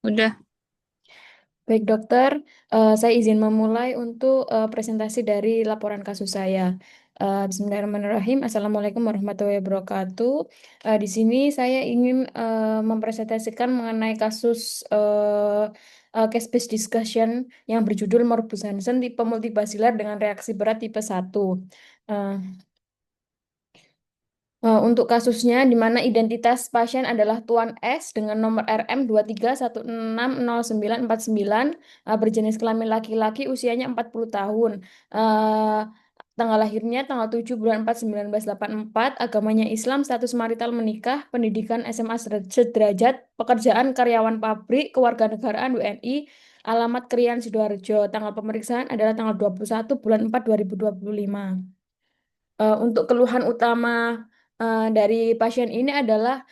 Udah. Baik dokter, saya izin memulai untuk presentasi dari laporan kasus saya. Bismillahirrahmanirrahim. Assalamualaikum warahmatullahi wabarakatuh. Di sini saya ingin mempresentasikan mengenai kasus case-based discussion yang berjudul Morbus Hansen tipe multibasilar dengan reaksi berat tipe 1. Untuk kasusnya, di mana identitas pasien adalah Tuan S dengan nomor RM 23160949, berjenis kelamin laki-laki, usianya 40 tahun. Eh, Tanggal lahirnya tanggal 7 bulan 4 1984, agamanya Islam, status marital menikah, pendidikan SMA sederajat, pekerjaan karyawan pabrik, kewarganegaraan WNI, alamat Krian Sidoarjo. Tanggal pemeriksaan adalah tanggal 21 bulan 4 2025. Untuk keluhan utama dari pasien ini adalah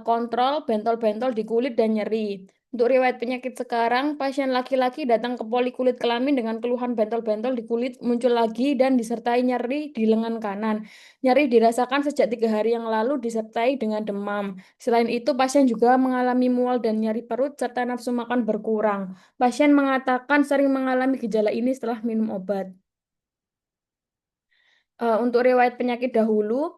kontrol, bentol-bentol di kulit dan nyeri. Untuk riwayat penyakit sekarang, pasien laki-laki datang ke polikulit kelamin dengan keluhan bentol-bentol di kulit muncul lagi dan disertai nyeri di lengan kanan. Nyeri dirasakan sejak 3 hari yang lalu disertai dengan demam. Selain itu, pasien juga mengalami mual dan nyeri perut serta nafsu makan berkurang. Pasien mengatakan sering mengalami gejala ini setelah minum obat. Untuk riwayat penyakit dahulu,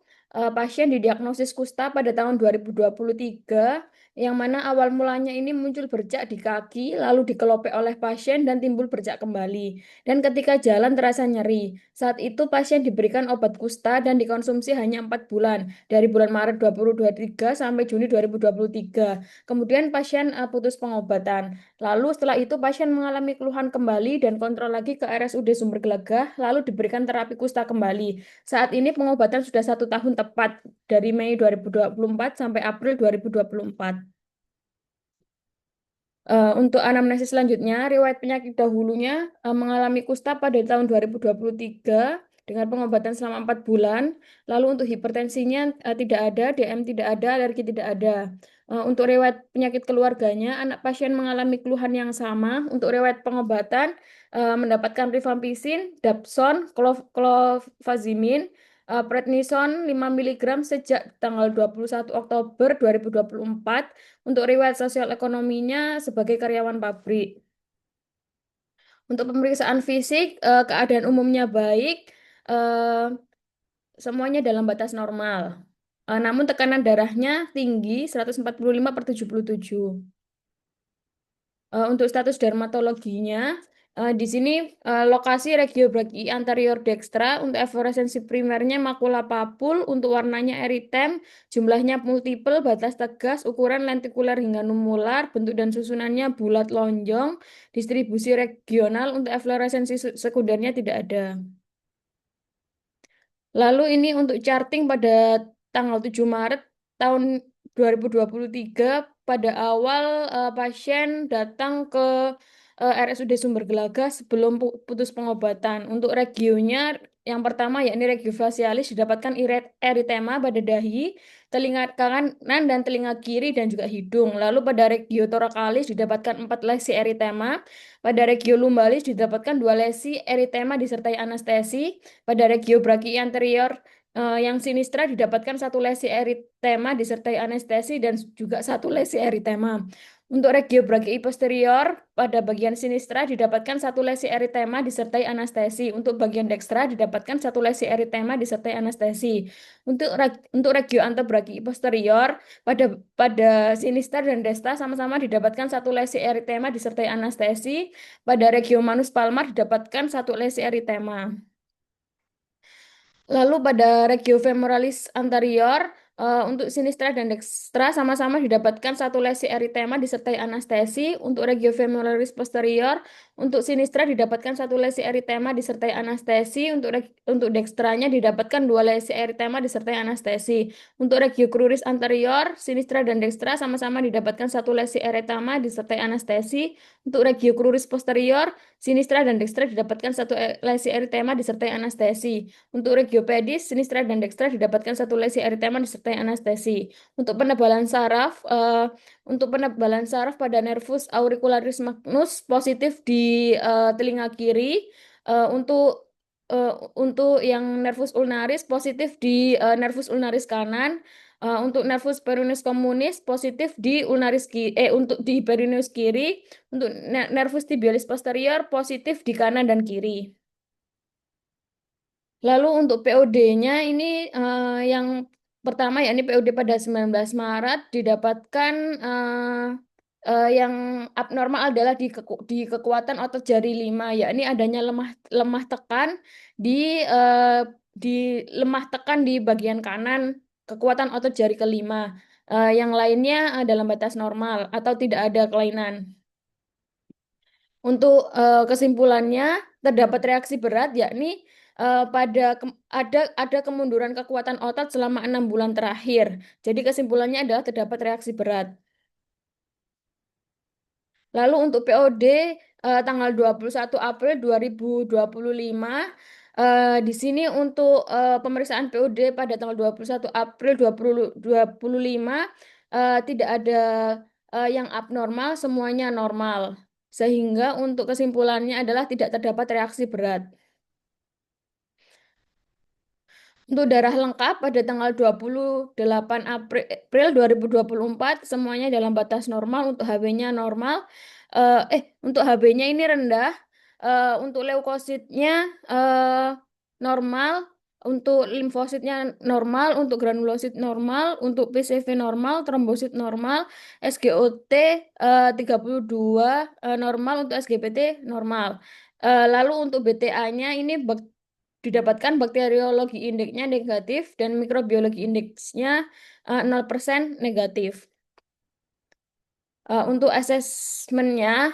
pasien didiagnosis kusta pada tahun 2023, yang mana awal mulanya ini muncul bercak di kaki, lalu dikelopek oleh pasien dan timbul bercak kembali. Dan ketika jalan terasa nyeri. Saat itu pasien diberikan obat kusta dan dikonsumsi hanya 4 bulan, dari bulan Maret 2023 sampai Juni 2023. Kemudian pasien putus pengobatan. Lalu setelah itu pasien mengalami keluhan kembali dan kontrol lagi ke RSUD Sumber Gelagah, lalu diberikan terapi kusta kembali. Saat ini pengobatan sudah 1 tahun tepat, dari Mei 2024 sampai April 2024. Untuk anamnesis selanjutnya, riwayat penyakit dahulunya mengalami kusta pada tahun 2023 dengan pengobatan selama 4 bulan. Lalu untuk hipertensinya tidak ada, DM tidak ada, alergi tidak ada. Untuk riwayat penyakit keluarganya, anak pasien mengalami keluhan yang sama. Untuk riwayat pengobatan, mendapatkan rifampicin, dapsone, clofazimine, prednison 5 miligram sejak tanggal 21 Oktober 2024. Untuk riwayat sosial ekonominya sebagai karyawan pabrik. Untuk pemeriksaan fisik, keadaan umumnya baik, eh, semuanya dalam batas normal. Namun tekanan darahnya tinggi 145/77. Untuk status dermatologinya, di sini lokasi regio brachii anterior dextra untuk efloresensi primernya makula papul, untuk warnanya eritem, jumlahnya multiple, batas tegas, ukuran lentikuler hingga numular, bentuk dan susunannya bulat lonjong, distribusi regional, untuk efloresensi sekundernya tidak ada. Lalu ini untuk charting pada tanggal 7 Maret tahun 2023, pada awal pasien datang ke RSUD Sumber Gelaga sebelum putus pengobatan. Untuk regionya yang pertama yakni regio facialis didapatkan eritema pada dahi, telinga kanan dan telinga kiri dan juga hidung. Lalu pada regio thoracalis didapatkan 4 lesi eritema, pada regio lumbalis didapatkan 2 lesi eritema disertai anestesi. Pada regio brachii anterior yang sinistra didapatkan 1 lesi eritema disertai anestesi dan juga 1 lesi eritema. Untuk regio brachii posterior pada bagian sinistra didapatkan 1 lesi eritema disertai anestesi. Untuk bagian dekstra didapatkan 1 lesi eritema disertai anestesi. Untuk regio antebrachii posterior pada pada sinistra dan destra sama-sama didapatkan 1 lesi eritema disertai anestesi. Pada regio manus palmar didapatkan 1 lesi eritema. Lalu pada regio femoralis anterior, untuk sinistra dan dekstra sama-sama didapatkan 1 lesi eritema disertai anestesi. Untuk regio femoralis posterior, untuk sinistra didapatkan 1 lesi eritema disertai anestesi. Untuk dekstranya didapatkan 2 lesi eritema disertai anestesi. Untuk regio cruris anterior, sinistra dan dekstra sama-sama didapatkan 1 lesi eritema disertai anestesi. Untuk regio cruris posterior, sinistra dan dekstra didapatkan 1 lesi eritema disertai anestesi. Untuk regiopedis, sinistra dan dekstra didapatkan 1 lesi eritema disertai anestesi. Untuk penebalan saraf pada nervus auricularis magnus positif di telinga kiri. Eh, untuk eh, untuk yang nervus ulnaris positif di nervus ulnaris kanan. Untuk nervus peroneus communis positif di ulnaris kiri, untuk di peroneus kiri, untuk nervus tibialis posterior positif di kanan dan kiri. Lalu untuk POD-nya ini yang pertama ya ini POD pada 19 Maret didapatkan yang abnormal adalah di kekuatan otot jari 5 ya ini adanya lemah lemah tekan di eh, di lemah tekan di bagian kanan kekuatan otot jari kelima. Yang lainnya dalam batas normal atau tidak ada kelainan. Untuk kesimpulannya, terdapat reaksi berat, yakni ada kemunduran kekuatan otot selama 6 bulan terakhir. Jadi kesimpulannya adalah terdapat reaksi berat. Lalu untuk POD tanggal 21 April 2025, di sini untuk pemeriksaan POD pada tanggal 21 April 2025 tidak ada yang abnormal, semuanya normal. Sehingga untuk kesimpulannya adalah tidak terdapat reaksi berat. Untuk darah lengkap pada tanggal 28 April 2024 semuanya dalam batas normal untuk HB-nya normal. Untuk HB-nya ini rendah. Untuk leukositnya normal, untuk limfositnya normal, untuk granulosit normal, untuk PCV normal, trombosit normal, SGOT 32 normal, untuk SGPT normal. Lalu untuk BTA-nya ini didapatkan bakteriologi indeksnya negatif dan mikrobiologi indeksnya 0% negatif. Untuk asesmennya,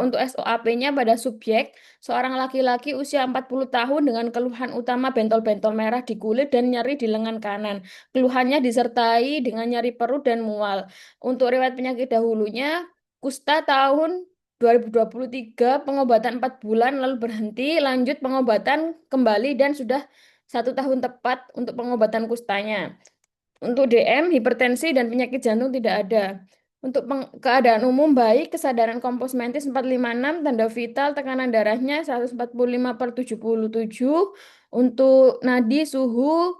untuk SOAP-nya pada subjek, seorang laki-laki usia 40 tahun dengan keluhan utama bentol-bentol merah di kulit dan nyeri di lengan kanan. Keluhannya disertai dengan nyeri perut dan mual. Untuk riwayat penyakit dahulunya, kusta tahun 2023, pengobatan 4 bulan lalu berhenti, lanjut pengobatan kembali dan sudah 1 tahun tepat untuk pengobatan kustanya. Untuk DM, hipertensi dan penyakit jantung tidak ada. Untuk keadaan umum baik, kesadaran kompos mentis 456, tanda vital, tekanan darahnya 145/77. Untuk nadi, suhu,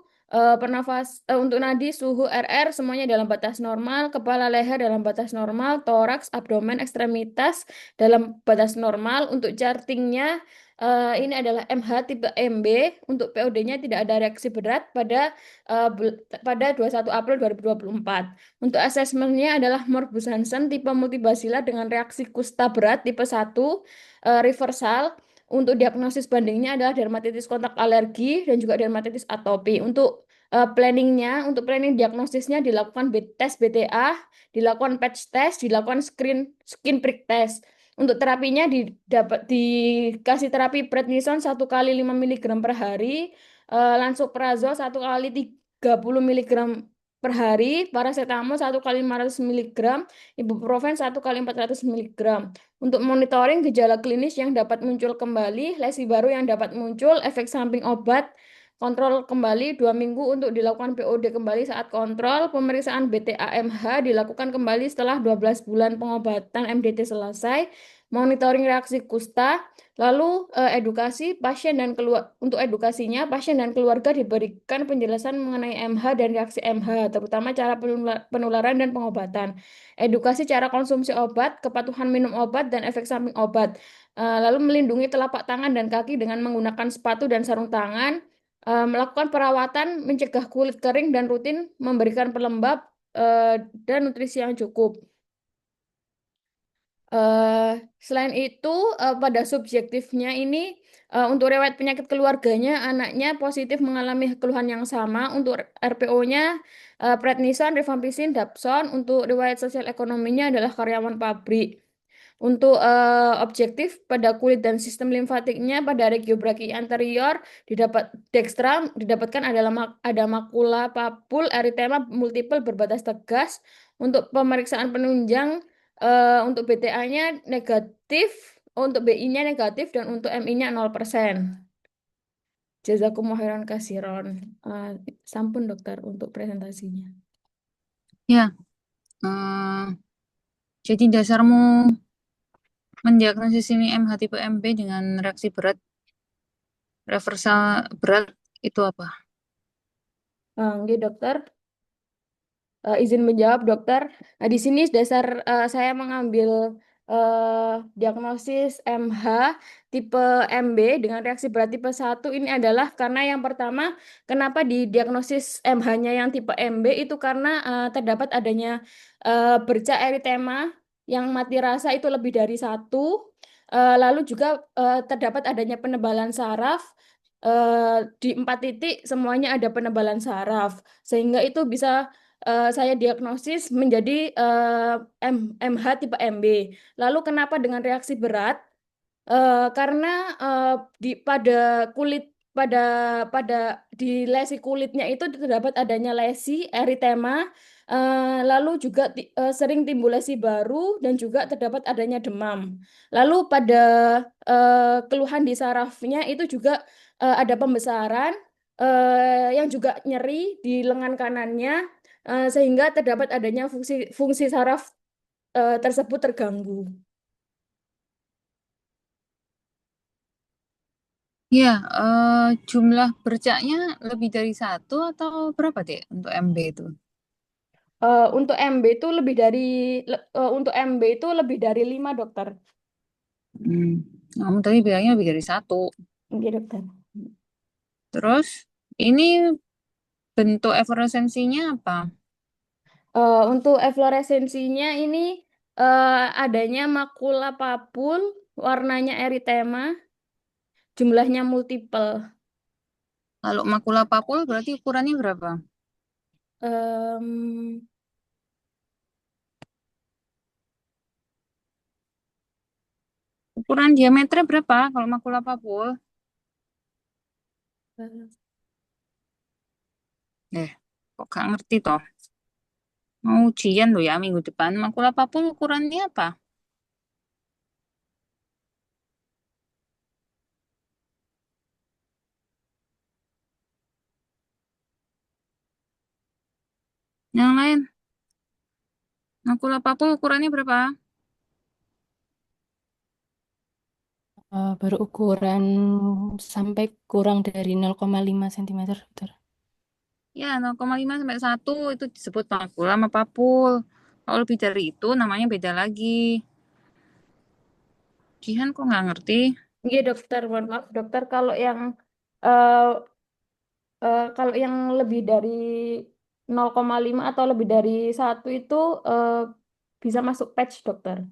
untuk nadi, suhu, RR semuanya dalam batas normal, kepala leher dalam batas normal, toraks, abdomen, ekstremitas dalam batas normal. Untuk chartingnya, ini adalah MH tipe MB. Untuk POD-nya tidak ada reaksi berat pada 21 April 2024. Untuk asesmennya adalah Morbus Hansen tipe multibasila dengan reaksi kusta berat tipe 1 reversal. Untuk diagnosis bandingnya adalah dermatitis kontak alergi dan juga dermatitis atopi. Untuk planning diagnosisnya dilakukan tes BTA, dilakukan patch test, dilakukan skin prick test. Untuk terapinya dikasih terapi prednison 1 kali 5 mg per hari, lansoprazol 1 kali 30 mg per hari, paracetamol 1 kali 500 mg, ibuprofen 1 kali 400 mg. Untuk monitoring gejala klinis yang dapat muncul kembali, lesi baru yang dapat muncul, efek samping obat, kontrol kembali 2 minggu untuk dilakukan POD kembali saat kontrol, pemeriksaan BTA-MH dilakukan kembali setelah 12 bulan pengobatan MDT selesai, monitoring reaksi kusta. Lalu edukasi pasien dan untuk edukasinya pasien dan keluarga diberikan penjelasan mengenai MH dan reaksi MH, terutama cara penularan dan pengobatan. Edukasi cara konsumsi obat, kepatuhan minum obat dan efek samping obat. Lalu melindungi telapak tangan dan kaki dengan menggunakan sepatu dan sarung tangan. Melakukan perawatan, mencegah kulit kering dan rutin memberikan pelembab dan nutrisi yang cukup. Eh, Selain itu, pada subjektifnya ini untuk riwayat penyakit keluarganya, anaknya positif mengalami keluhan yang sama. Untuk RPO-nya, prednison, rifampicin, dapson. Untuk riwayat sosial ekonominya adalah karyawan pabrik. Untuk objektif pada kulit dan sistem limfatiknya pada regiobraki anterior didapatkan ada makula papul eritema multiple berbatas tegas. Untuk pemeriksaan penunjang untuk BTA-nya negatif, untuk BI-nya negatif dan untuk MI-nya 0%. Jazakumullah khairan kasiron. Eh, Sampun dokter untuk presentasinya. Ya, eh, jadi dasarmu mendiagnosis ini MH tipe MB dengan reaksi berat, reversal berat itu apa? Nggih dokter. Izin menjawab, dokter. Nah, di sini dasar saya mengambil diagnosis MH tipe MB dengan reaksi berat tipe 1 ini adalah karena yang pertama, kenapa di diagnosis MH-nya yang tipe MB itu karena terdapat adanya bercak eritema yang mati rasa itu lebih dari satu. Lalu juga terdapat adanya penebalan saraf. Di 4 titik semuanya ada penebalan saraf, sehingga itu bisa saya diagnosis menjadi MH tipe MB. Lalu kenapa dengan reaksi berat? Karena eh, pada kulit pada pada di lesi kulitnya itu terdapat adanya lesi eritema, lalu juga sering timbul lesi baru dan juga terdapat adanya demam. Lalu pada keluhan di sarafnya itu juga ada pembesaran yang juga nyeri di lengan kanannya, sehingga terdapat adanya fungsi fungsi saraf tersebut terganggu. Ya, jumlah bercaknya lebih dari satu atau berapa deh untuk MB itu? Untuk MB itu untuk MB itu lebih dari 5 dokter. Hmm. Kamu tadi bilangnya lebih dari satu. Oke, dokter. Terus, ini bentuk efloresensinya apa? Untuk efloresensinya ini adanya makula papul, warnanya eritema, jumlahnya multiple. Kalau makula papul berarti ukurannya berapa? Em, Ukuran diameternya berapa kalau makula papul? Eh, kok gak ngerti toh? Mau ujian loh ya minggu depan. Makula papul ukurannya apa? Yang lain, makula papul ukurannya berapa? Berukuran sampai kurang dari 0,5 cm, dokter. Ya, 0,5 sampai 1 itu disebut makula sama papul. Kalau lebih dari itu namanya beda lagi. Jihan kok nggak ngerti? Iya dokter, mohon maaf dokter eh, kalau yang lebih dari 0,5 atau lebih dari satu itu eh, bisa masuk patch dokter.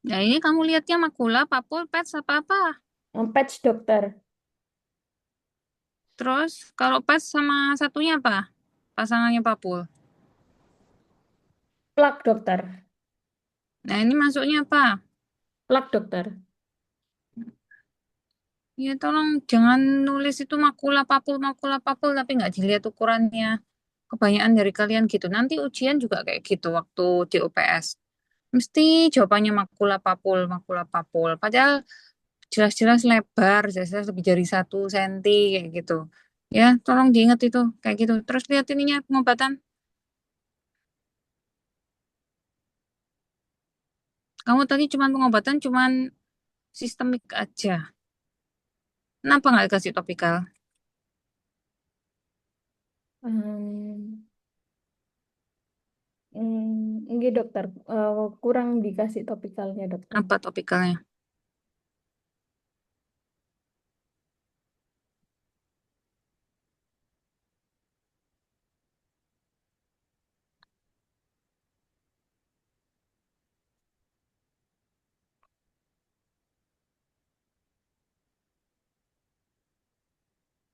Nah ini kamu lihatnya makula, papul, pets apa-apa. Patch dokter, Terus kalau pets sama satunya apa? Pasangannya papul. plak dokter, Nah ini masuknya apa? plak dokter. Ya tolong jangan nulis itu makula papul tapi nggak dilihat ukurannya. Kebanyakan dari kalian gitu. Nanti ujian juga kayak gitu waktu di UPS. Mesti jawabannya makula papul. Padahal jelas-jelas lebar, jelas-jelas lebih dari 1 senti kayak gitu. Ya, tolong diingat itu kayak gitu. Terus lihat ininya pengobatan. Kamu tadi cuman pengobatan cuman sistemik aja. Kenapa nggak dikasih topikal? Hmm, Enggak dokter. Kurang dikasih topikalnya dokter. Apa topikalnya?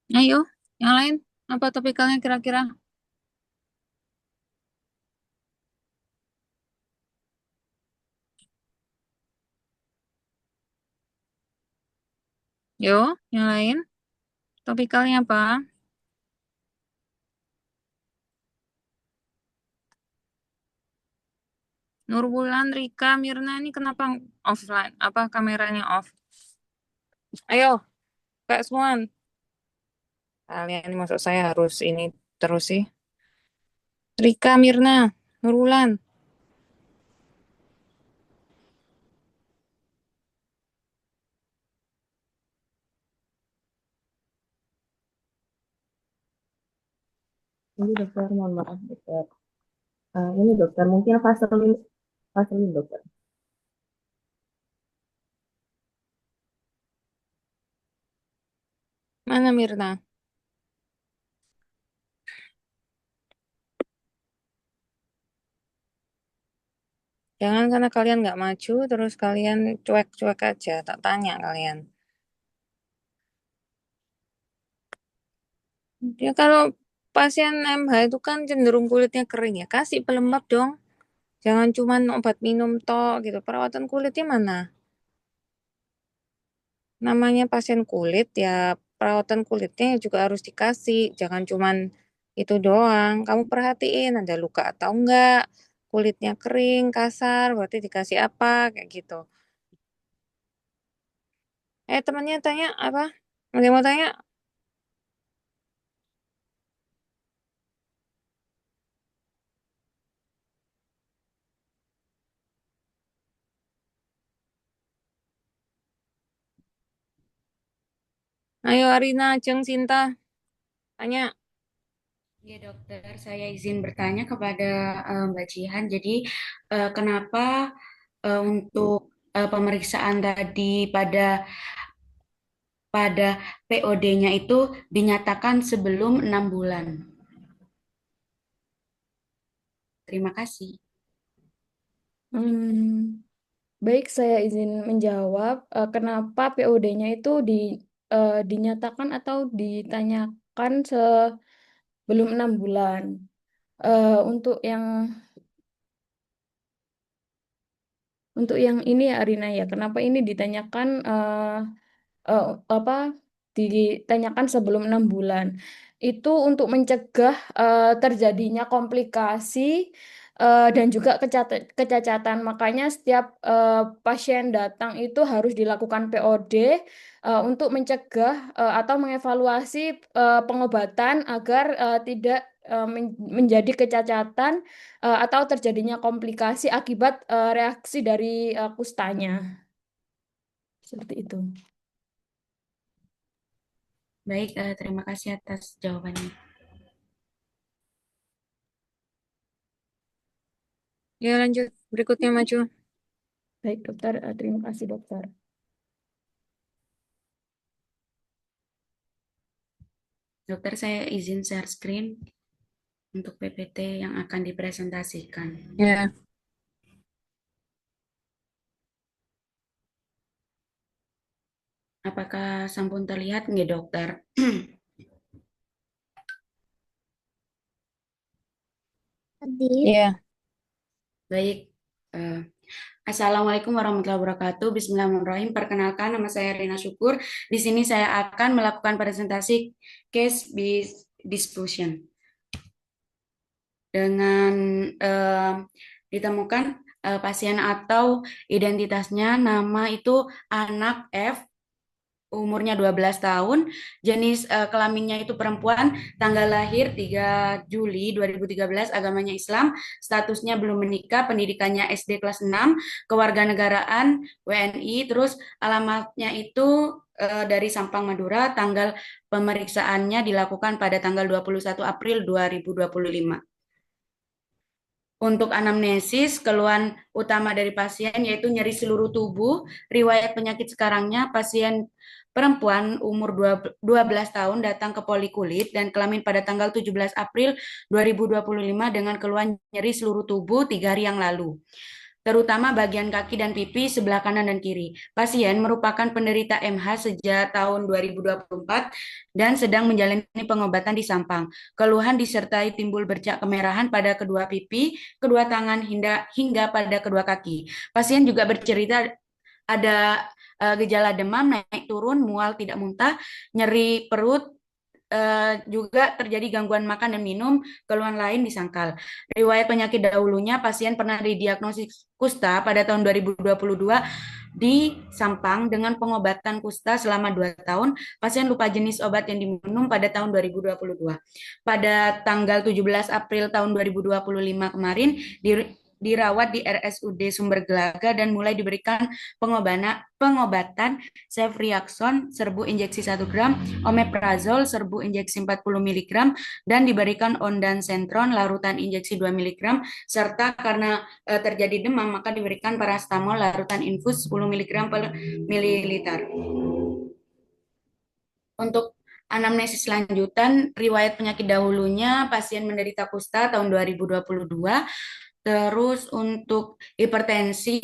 Ayo, yang lain. Apa topikalnya kira-kira? Yo, yang lain. Topikalnya apa? Nurbulan, Rika, Mirna ini kenapa offline? Apa kameranya off? Ayo, Kak Swan. Kalian ini maksud saya harus ini terus sih. Rika, Mirna, Nurbulan. Ini dokter, mohon maaf dokter. Ini dokter, mungkin Vaselin, Vaselin dokter. Mana Mirna? Jangan karena kalian nggak maju, terus kalian cuek-cuek aja. Tak tanya kalian. Ya kalau pasien MH itu kan cenderung kulitnya kering ya. Kasih pelembab dong. Jangan cuman obat minum tok gitu. Perawatan kulitnya mana? Namanya pasien kulit ya perawatan kulitnya juga harus dikasih. Jangan cuman itu doang. Kamu perhatiin ada luka atau enggak. Kulitnya kering, kasar, berarti dikasih apa kayak gitu. Temannya tanya apa? Ada yang mau tanya? Ayo Arina, Jeng, Sinta, tanya. Ya dokter, saya izin bertanya kepada Mbak Jihan. Jadi kenapa untuk pemeriksaan tadi pada pada POD-nya itu dinyatakan sebelum 6 bulan? Terima kasih. Hmm, baik, saya izin menjawab kenapa POD-nya itu dinyatakan atau ditanyakan sebelum 6 bulan. Untuk yang ini ya Arina ya, kenapa ini ditanyakan eh, apa ditanyakan sebelum 6 bulan? Itu untuk mencegah terjadinya komplikasi dan juga kecacatan. Makanya setiap pasien datang itu harus dilakukan POD untuk mencegah atau mengevaluasi pengobatan agar tidak menjadi kecacatan atau terjadinya komplikasi akibat reaksi dari kustanya. Seperti itu. Baik, terima kasih atas jawabannya. Ya lanjut, berikutnya maju. Baik, dokter. Terima kasih, dokter. Dokter, saya izin share screen untuk PPT yang akan dipresentasikan. Ya, Apakah sampun terlihat nggih dokter? ya. Baik. eh, Assalamualaikum warahmatullahi wabarakatuh. Bismillahirrahmanirrahim. Perkenalkan, nama saya Rina Syukur. Di sini saya akan melakukan presentasi case discussion dengan ditemukan pasien atau identitasnya nama itu anak F, umurnya 12 tahun, jenis kelaminnya itu perempuan, tanggal lahir 3 Juli 2013, agamanya Islam, statusnya belum menikah, pendidikannya SD kelas 6, kewarganegaraan WNI, terus alamatnya itu dari Sampang Madura, tanggal pemeriksaannya dilakukan pada tanggal 21 April 2025. Untuk anamnesis, keluhan utama dari pasien yaitu nyeri seluruh tubuh, riwayat penyakit sekarangnya pasien perempuan umur 12 tahun datang ke polikulit dan kelamin pada tanggal 17 April 2025 dengan keluhan nyeri seluruh tubuh 3 hari yang lalu, terutama bagian kaki dan pipi sebelah kanan dan kiri. Pasien merupakan penderita MH sejak tahun 2024 dan sedang menjalani pengobatan di Sampang. Keluhan disertai timbul bercak kemerahan pada kedua pipi, kedua tangan, hingga pada kedua kaki. Pasien juga bercerita ada gejala demam, naik turun, mual, tidak muntah, nyeri perut, juga terjadi gangguan makan dan minum, keluhan lain disangkal. Riwayat penyakit dahulunya, pasien pernah didiagnosis kusta pada tahun 2022 di Sampang dengan pengobatan kusta selama 2 tahun. Pasien lupa jenis obat yang diminum pada tahun 2022. Pada tanggal 17 April tahun 2025 kemarin, dirawat di RSUD Sumber Gelaga dan mulai diberikan pengobatan ceftriaxone serbu injeksi 1 gram, omeprazol serbu injeksi 40 mg, dan diberikan ondansetron larutan injeksi 2 mg, serta karena terjadi demam maka diberikan parastamol larutan infus 10 mg per mililiter. Untuk anamnesis lanjutan, riwayat penyakit dahulunya, pasien menderita kusta tahun 2022. Terus untuk hipertensi,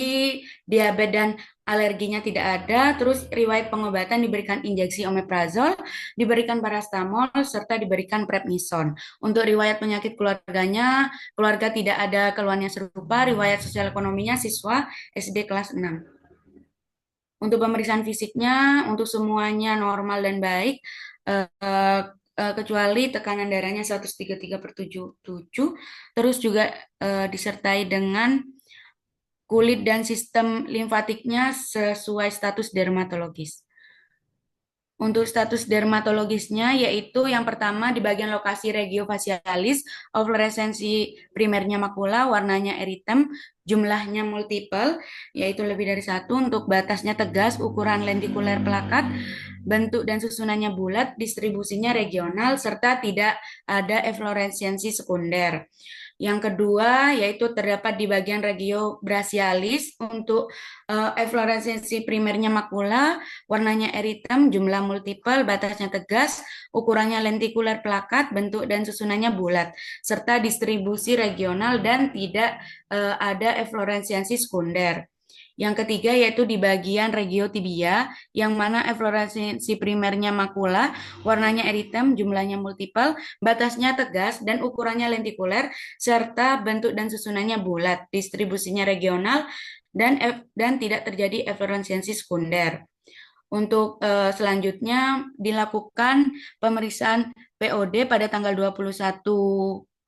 diabetes dan alerginya tidak ada. Terus riwayat pengobatan diberikan injeksi omeprazol, diberikan parastamol, serta diberikan prednison. Untuk riwayat penyakit keluarganya, keluarga tidak ada keluhan yang serupa. Riwayat sosial ekonominya siswa SD kelas 6. Untuk pemeriksaan fisiknya, untuk semuanya normal dan baik, kecuali tekanan darahnya 133/77, terus juga disertai dengan kulit dan sistem limfatiknya sesuai status dermatologis. Untuk status dermatologisnya yaitu yang pertama di bagian lokasi regiofacialis, fluoresensi primernya makula, warnanya eritem, jumlahnya multiple, yaitu lebih dari 1, untuk batasnya tegas, ukuran lentikuler plakat, bentuk dan susunannya bulat, distribusinya regional, serta tidak ada efloresensi sekunder. Yang kedua yaitu terdapat di bagian regio brachialis, untuk efloresensi primernya makula, warnanya eritem, jumlah multiple, batasnya tegas, ukurannya lentikuler plakat, bentuk dan susunannya bulat, serta distribusi regional dan tidak ada efloresensi sekunder. Yang ketiga yaitu di bagian regiotibia, yang mana efloresensi primernya makula, warnanya eritem, jumlahnya multiple, batasnya tegas dan ukurannya lentikuler, serta bentuk dan susunannya bulat, distribusinya regional dan tidak terjadi efloresensi sekunder. Untuk selanjutnya dilakukan pemeriksaan POD pada tanggal 21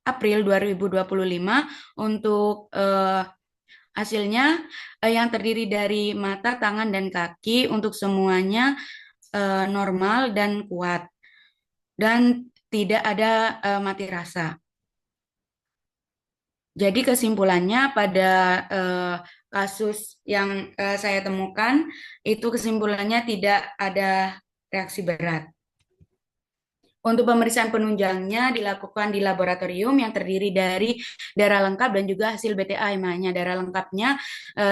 April 2025 untuk hasilnya yang terdiri dari mata, tangan, dan kaki, untuk semuanya normal dan kuat, dan tidak ada mati rasa. Jadi kesimpulannya pada kasus yang saya temukan, itu kesimpulannya tidak ada reaksi berat. Untuk pemeriksaan penunjangnya dilakukan di laboratorium yang terdiri dari darah lengkap dan juga hasil BTA-nya. Darah lengkapnya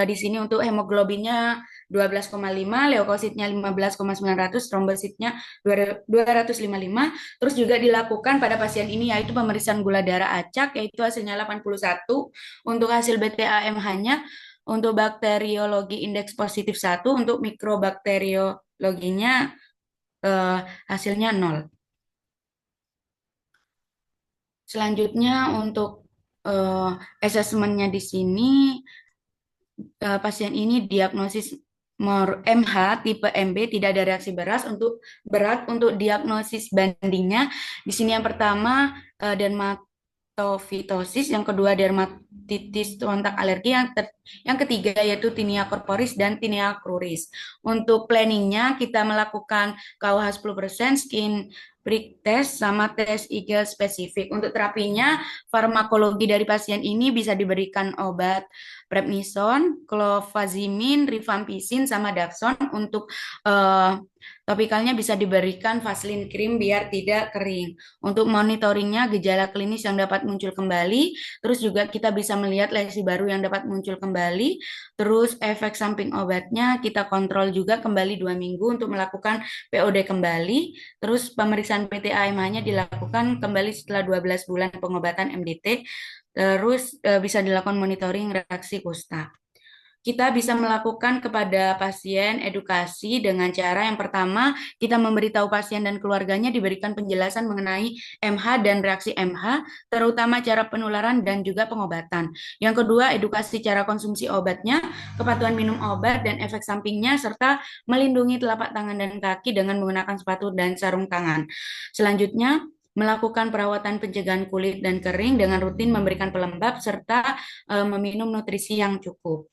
di sini untuk hemoglobinnya 12,5, leukositnya 15,900, trombositnya 255. Terus juga dilakukan pada pasien ini yaitu pemeriksaan gula darah acak, yaitu hasilnya 81. Untuk hasil BTA-nya untuk bakteriologi indeks positif 1, untuk mikrobakteriologinya hasilnya 0. Selanjutnya untuk asesmennya di sini, pasien ini diagnosis MH tipe MB, tidak ada reaksi berat. Untuk diagnosis bandingnya di sini yang pertama dermatofitosis, yang kedua dermatitis kontak alergi, yang ketiga yaitu tinea corporis dan tinea cruris. Untuk planningnya kita melakukan KUH 10%, skin prick test, sama tes IG spesifik. Untuk terapinya, farmakologi dari pasien ini bisa diberikan obat prednison, clofazimin, rifampicin, sama dapson. Untuk topikalnya bisa diberikan vaselin krim biar tidak kering. Untuk monitoringnya, gejala klinis yang dapat muncul kembali, terus juga kita bisa melihat lesi baru yang dapat muncul kembali, terus efek samping obatnya kita kontrol juga kembali 2 minggu untuk melakukan POD kembali, terus pemeriksaan PTA-nya dilakukan kembali setelah 12 bulan pengobatan MDT, terus bisa dilakukan monitoring reaksi kusta. Kita bisa melakukan kepada pasien edukasi dengan cara yang pertama, kita memberitahu pasien dan keluarganya diberikan penjelasan mengenai MH dan reaksi MH, terutama cara penularan dan juga pengobatan. Yang kedua, edukasi cara konsumsi obatnya, kepatuhan minum obat dan efek sampingnya, serta melindungi telapak tangan dan kaki dengan menggunakan sepatu dan sarung tangan. Selanjutnya, melakukan perawatan pencegahan kulit dan kering dengan rutin memberikan pelembab serta meminum nutrisi yang cukup.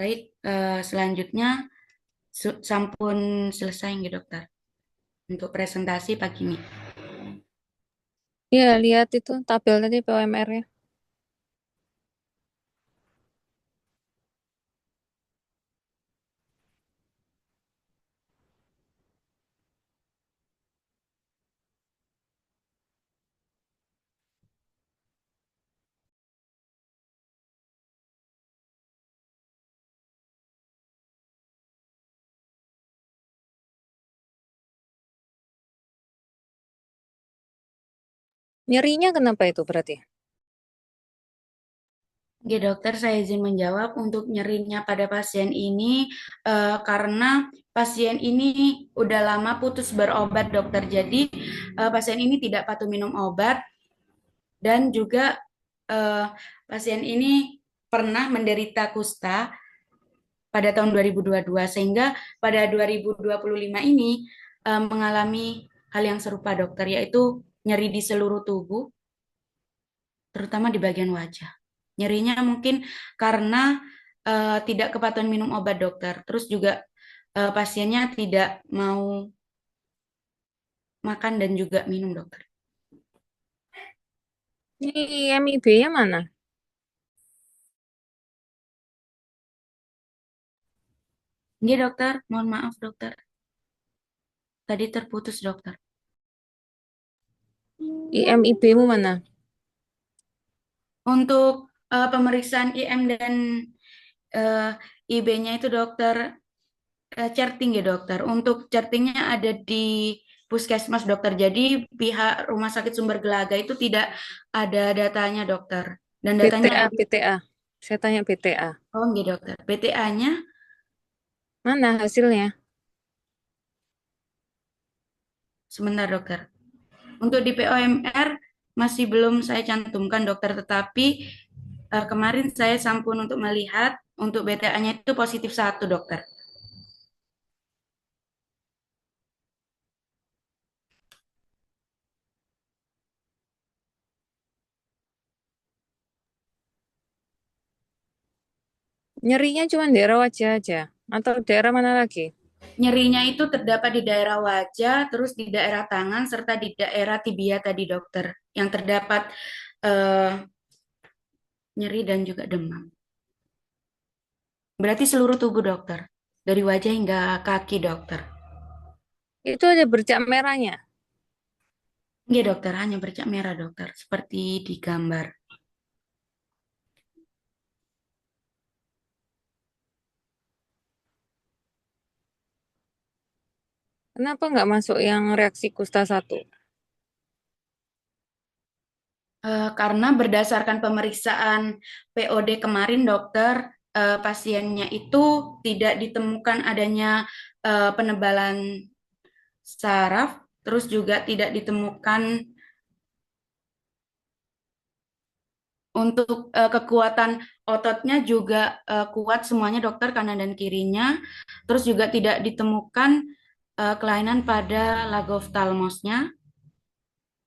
Baik, selanjutnya sampun selesai nggih dokter untuk presentasi pagi ini. Ya, lihat itu tabel tadi POMR-nya. Nyerinya kenapa itu berarti? Oke, dokter, saya izin menjawab untuk nyerinya pada pasien ini karena pasien ini udah lama putus berobat, dokter. Jadi pasien ini tidak patuh minum obat dan juga eh, pasien ini pernah menderita kusta pada tahun 2022 sehingga pada 2025 ini mengalami hal yang serupa, dokter, yaitu nyeri di seluruh tubuh, terutama di bagian wajah. Nyerinya mungkin karena tidak kepatuhan minum obat, dokter. Terus juga pasiennya tidak mau makan dan juga minum, dokter. Ini MIB-nya mana? Iya, dokter. Mohon maaf, dokter. Tadi terputus, dokter. IMIB-mu mana? Untuk pemeriksaan IM dan IB-nya itu, dokter, charting ya, dokter. Untuk chartingnya ada di puskesmas, dokter. Jadi pihak Rumah Sakit Sumber Gelaga itu tidak ada datanya, dokter. Dan datanya BTA, ada di BTA. Saya tanya BTA. oh, nggih, dokter. PTA-nya Mana hasilnya? sebentar, dokter. Untuk di POMR masih belum saya cantumkan, dokter. Tetapi kemarin saya sampun untuk melihat untuk BTA-nya itu positif 1, dokter. Nyerinya cuma daerah wajah aja. Atau daerah mana lagi? Nyerinya itu terdapat di daerah wajah, terus di daerah tangan, serta di daerah tibia tadi, dokter. Yang terdapat eh, nyeri dan juga demam. Berarti seluruh tubuh, dokter. Dari wajah hingga kaki, dokter. Itu ada bercak merahnya. Iya, dokter. Hanya bercak merah, dokter. Seperti di gambar. Kenapa nggak masuk yang reaksi kusta 1? Karena berdasarkan pemeriksaan POD kemarin, dokter, pasiennya itu tidak ditemukan adanya penebalan saraf, terus juga tidak ditemukan untuk kekuatan ototnya juga kuat semuanya, dokter, kanan dan kirinya. Terus juga tidak ditemukan kelainan pada lagoftalmosnya.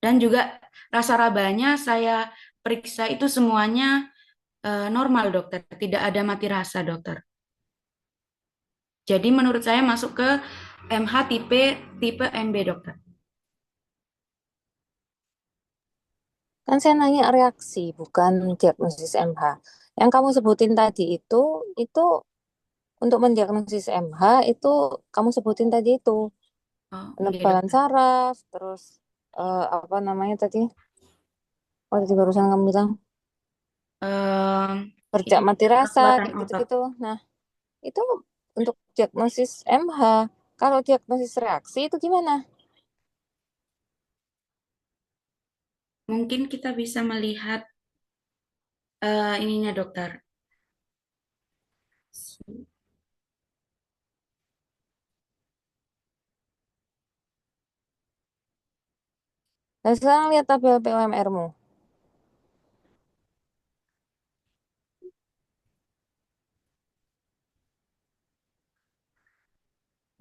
Dan juga rasa rabanya saya periksa itu semuanya normal, dokter. Tidak ada mati rasa, dokter. Jadi menurut saya masuk ke MH tipe tipe MB, dokter. Kan saya nanya reaksi, bukan diagnosis MH. Yang kamu sebutin tadi itu untuk mendiagnosis MH itu kamu sebutin tadi itu Oh, iya, penebalan dokter. saraf, terus apa namanya tadi? Oh, tadi barusan kamu bilang Em, bercak ini mati rasa kekuatan kayak otot. gitu-gitu. Nah, itu untuk diagnosis MH. Kalau diagnosis reaksi itu gimana? Mungkin kita bisa melihat ininya, dokter. Nah, sekarang lihat tabel POMR-mu.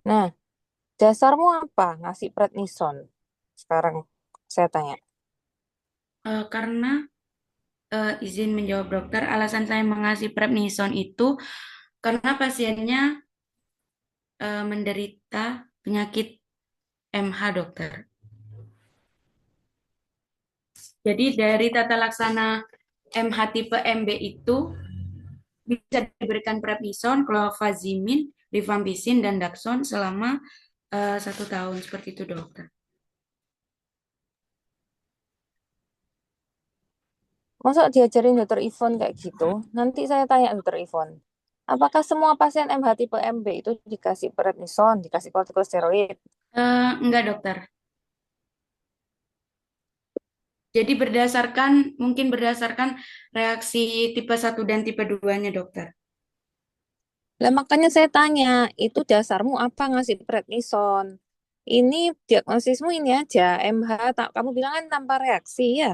Nah, dasarmu apa ngasih prednison? Sekarang saya tanya. Karena izin menjawab, dokter, alasan saya mengasih prednison itu karena pasiennya menderita penyakit MH, dokter. Jadi dari tata laksana MH tipe MB itu bisa diberikan prednison, clofazimine, rifampicin, dan dapsone selama 1 tahun. Seperti itu, dokter. Masa diajarin dokter Ivon kayak gitu? Nanti saya tanya dokter Ivon. Apakah semua pasien MH tipe MB itu dikasih prednison, dikasih kortikosteroid? Enggak, dokter. Jadi mungkin berdasarkan reaksi tipe 1 dan tipe 2-nya, dokter. Lah makanya saya tanya, itu dasarmu apa ngasih prednison? Ini diagnosismu ini aja, MH, tak, kamu bilang kan tanpa reaksi ya?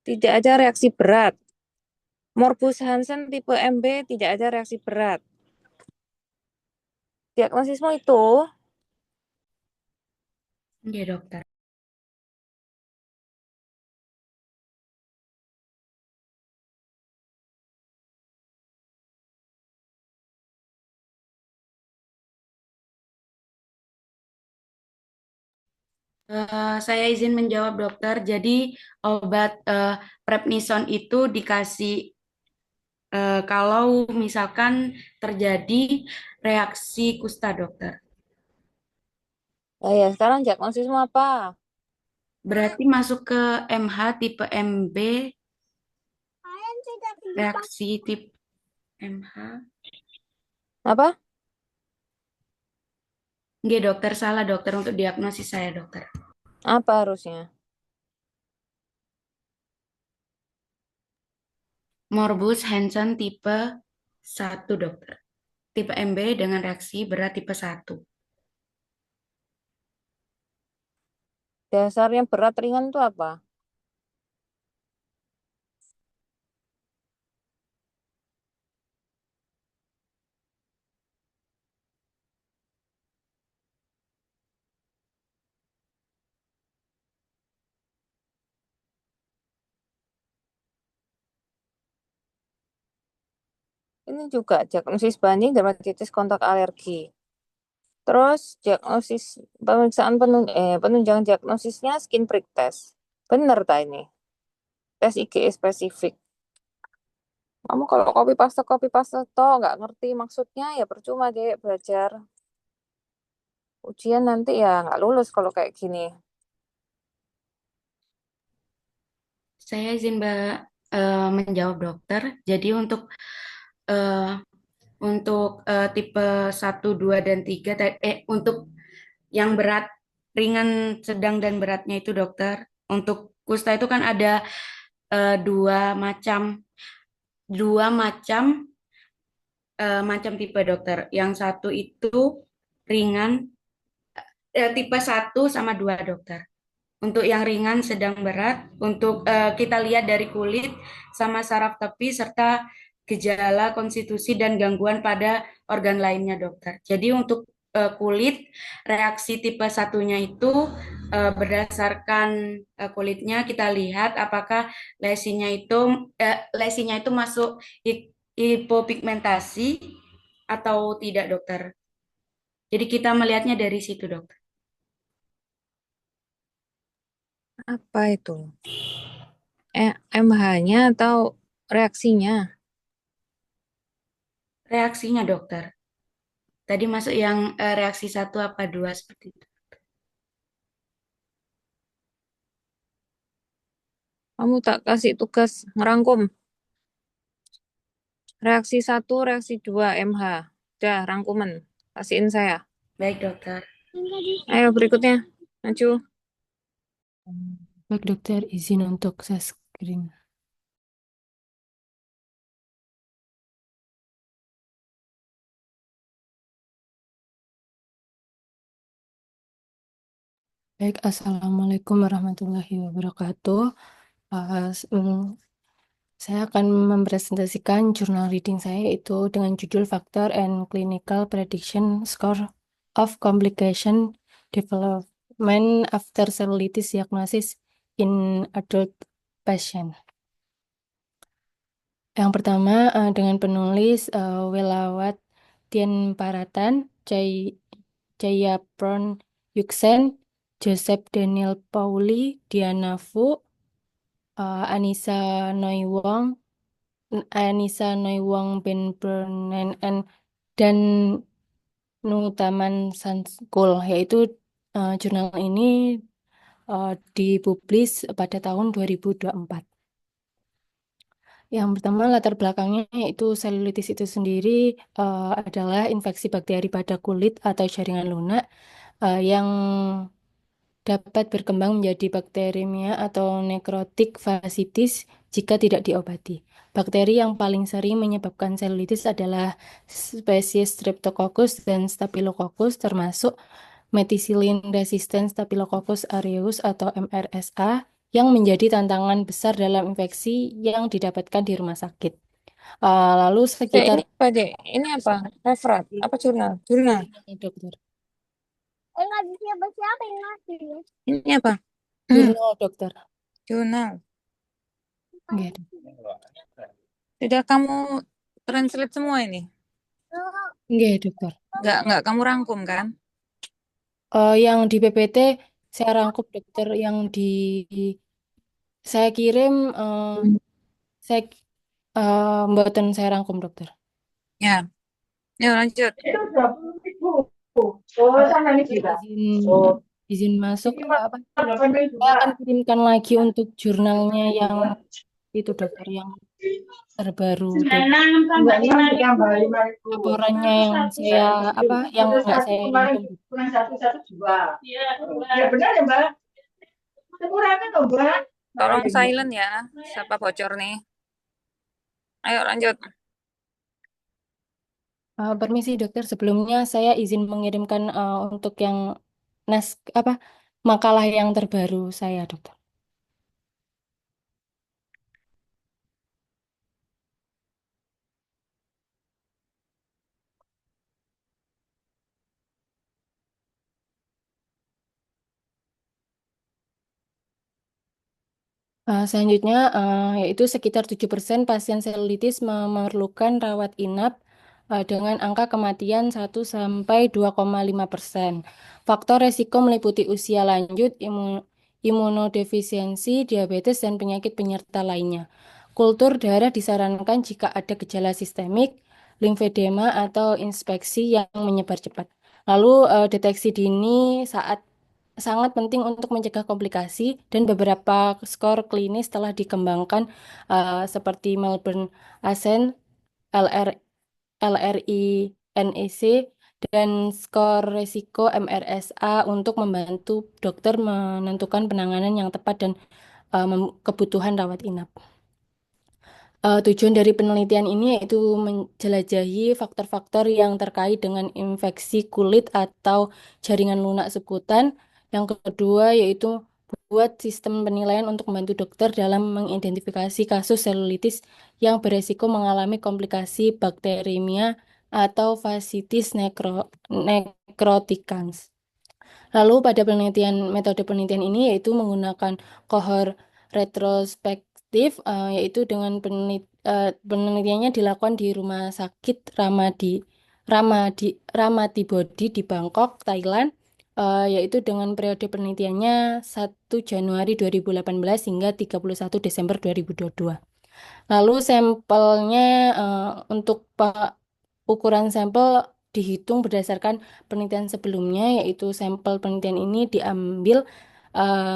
Tidak ada reaksi berat. Morbus Hansen tipe MB tidak ada reaksi berat. Diagnosismu itu, Iya, dokter. Saya izin menjawab, dokter. Jadi obat prednison itu dikasih kalau misalkan terjadi reaksi kusta, dokter. ya sekarang diagnosismu apa? Berarti masuk ke MH tipe MB, reaksi tipe MH. Apa? Nggih, dokter, salah, dokter, untuk diagnosis saya, dokter. Apa harusnya? Morbus Hansen tipe 1, dokter. Tipe MB dengan reaksi berat tipe 1. Dasar yang berat ringan itu apa? Ini juga diagnosis banding dermatitis kontak alergi. Terus diagnosis pemeriksaan penunjang diagnosisnya skin prick test. Bener tak ini? Tes IgE spesifik. Kamu kalau copy paste toh nggak ngerti maksudnya ya percuma deh belajar. Ujian nanti ya nggak lulus kalau kayak gini. Saya izin menjawab, dokter. Jadi eh, tipe 1, 2, dan 3, untuk yang berat, ringan, sedang, dan beratnya itu, dokter. Untuk kusta itu kan ada dua macam tipe, dokter. Yang satu itu ringan, tipe 1 sama 2, dokter. Untuk yang ringan, sedang, berat, untuk kita lihat dari kulit sama saraf tepi serta gejala konstitusi dan gangguan pada organ lainnya, dokter. Jadi untuk kulit, reaksi tipe 1-nya itu berdasarkan kulitnya kita lihat apakah lesinya itu masuk hipopigmentasi atau tidak, dokter. Jadi kita melihatnya dari situ, dokter. Apa itu? MH-nya atau reaksinya? Reaksinya, dokter. Tadi masuk yang reaksi 1 apa 2 seperti itu. Kamu tak kasih tugas ngerangkum. Reaksi 1, reaksi 2 MH. Udah, rangkuman. Kasihin saya. Baik, dokter. Ayo berikutnya. Maju. Baik dokter, izin untuk saya screen. Baik, Assalamualaikum warahmatullahi wabarakatuh. Saya akan mempresentasikan jurnal reading saya yaitu dengan judul Factor and Clinical Prediction Score of Complication Development After Cellulitis Diagnosis in Adult Patient. Yang pertama dengan penulis Welawat Tien Paratan, Jayapron Yuksen, Joseph Daniel Pauli, Diana Fu, Anissa Noiwang, Anissa Noiwang Ben Bernen, dan Nutaman Sanskul, yaitu jurnal ini dipublis pada tahun 2024. Yang pertama latar belakangnya yaitu selulitis itu sendiri adalah infeksi bakteri pada kulit atau jaringan lunak yang dapat berkembang menjadi bakteremia atau nekrotik fasciitis jika tidak diobati. Bakteri yang paling sering menyebabkan selulitis adalah spesies Streptococcus dan Staphylococcus termasuk methicillin resistant Staphylococcus aureus atau MRSA yang menjadi tantangan besar dalam infeksi yang didapatkan di rumah sakit. Lalu Dek, sekitar ini apa, Dek? Ini apa? Referat? Apa jurnal? Jurnal. dokter, Ini apa? jurnal dokter. Jurnal. Nggih, Sudah kamu translate semua ini? nggih, dokter. Nggak kamu rangkum kan? Yang di PPT saya rangkum dokter, yang di saya kirim saya mboten saya rangkum dokter. Ya, yuk lanjut. Itu 20.000. Oh, sama ini juga. Izin masuk apa? 8.000. Saya akan kirimkan lagi untuk jurnalnya yang itu dokter, yang terbaru dan Enggak, ini ditambah 5.000. laporannya yang saya yang nggak saya rangkum. Kurang satu dua. Ya benar ya, Mbak. Kekurangan dong, Mbak. Tolong silent ya. Siapa bocor nih? Ayo lanjut. Permisi dokter, sebelumnya saya izin mengirimkan untuk yang nas makalah yang terbaru saya dokter. Selanjutnya, yaitu sekitar 7% pasien selulitis memerlukan rawat inap dengan angka kematian 1 sampai 2,5%. Faktor resiko meliputi usia lanjut, imunodefisiensi, diabetes, dan penyakit penyerta lainnya. Kultur darah disarankan jika ada gejala sistemik, limfedema, atau inspeksi yang menyebar cepat. Lalu, deteksi dini sangat penting untuk mencegah komplikasi, dan beberapa skor klinis telah dikembangkan seperti Melbourne Ascent, LR, LRI NEC, dan skor resiko MRSA untuk membantu dokter menentukan penanganan yang tepat dan kebutuhan rawat inap. Tujuan dari penelitian ini yaitu menjelajahi faktor-faktor yang terkait dengan infeksi kulit atau jaringan lunak subkutan. Yang kedua yaitu buat sistem penilaian untuk membantu dokter dalam mengidentifikasi kasus selulitis yang beresiko mengalami komplikasi bakteremia atau fasciitis necroticans. Lalu pada metode penelitian ini yaitu menggunakan kohor retrospektif, yaitu dengan penelitiannya dilakukan di Rumah Sakit Ramati Bodi di Bangkok, Thailand, yaitu dengan periode penelitiannya 1 Januari 2018 hingga 31 Desember 2022. Lalu sampelnya untuk ukuran sampel dihitung berdasarkan penelitian sebelumnya, yaitu sampel penelitian ini diambil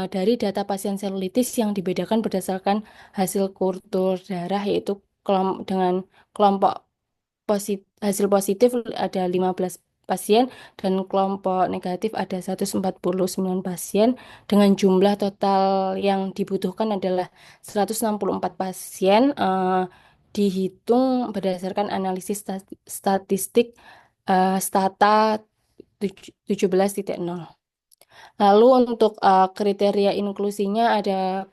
dari data pasien selulitis yang dibedakan berdasarkan hasil kultur darah, yaitu dengan kelompok hasil positif ada 15 pasien dan kelompok negatif ada 149 pasien, dengan jumlah total yang dibutuhkan adalah 164 pasien, dihitung berdasarkan analisis statistik Stata 17.0. Lalu untuk kriteria inklusinya ada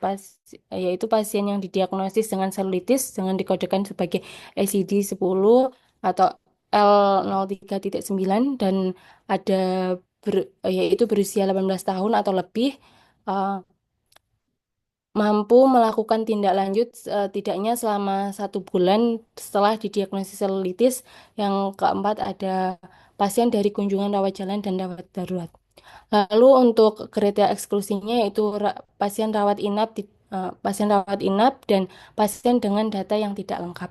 yaitu pasien yang didiagnosis dengan selulitis dengan dikodekan sebagai ACD-10 atau L03.9 dan ada yaitu berusia 18 tahun atau lebih, uh, mampu melakukan tindak lanjut tidaknya selama 1 bulan setelah didiagnosis selulitis. Yang keempat ada pasien dari kunjungan rawat jalan dan rawat darurat. Lalu untuk kriteria eksklusinya yaitu pasien rawat inap dan pasien dengan data yang tidak lengkap.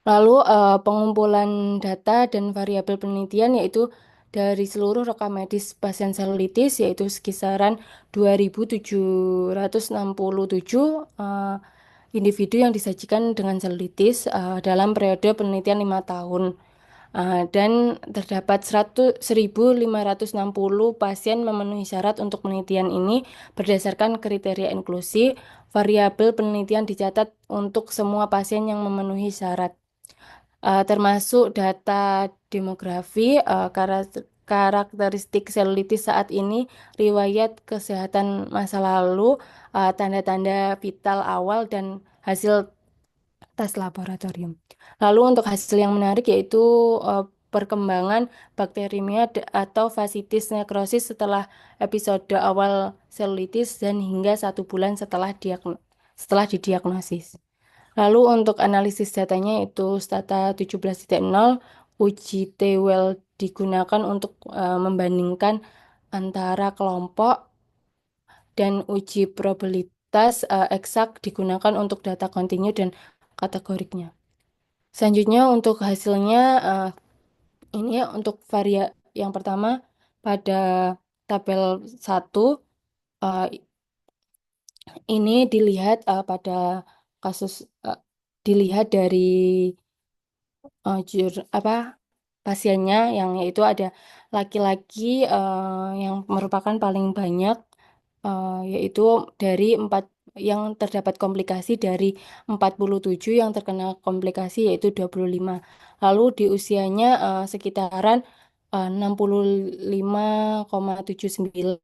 Lalu pengumpulan data dan variabel penelitian yaitu dari seluruh rekam medis pasien selulitis yaitu sekisaran 2.767 individu yang disajikan dengan selulitis dalam periode penelitian 5 tahun. Dan terdapat 1.560 pasien memenuhi syarat untuk penelitian ini berdasarkan kriteria inklusi. Variabel penelitian dicatat untuk semua pasien yang memenuhi syarat, termasuk data demografi, karakteristik selulitis saat ini, riwayat kesehatan masa lalu, tanda-tanda vital awal, dan hasil tes laboratorium. Lalu untuk hasil yang menarik yaitu perkembangan bakterimia atau fasciitis necrosis setelah episode awal selulitis dan hingga 1 bulan setelah didiagnosis. Lalu untuk analisis datanya itu Stata 17.0 uji T-well digunakan untuk membandingkan antara kelompok dan uji probabilitas eksak digunakan untuk data kontinu dan kategoriknya. Selanjutnya untuk hasilnya ini ya untuk yang pertama pada tabel 1 ini dilihat pada kasus dilihat dari pasiennya yang yaitu ada laki-laki yang merupakan paling banyak yaitu dari 4 yang terdapat komplikasi dari 47 yang terkena komplikasi yaitu 25. Lalu di usianya sekitaran 65,79,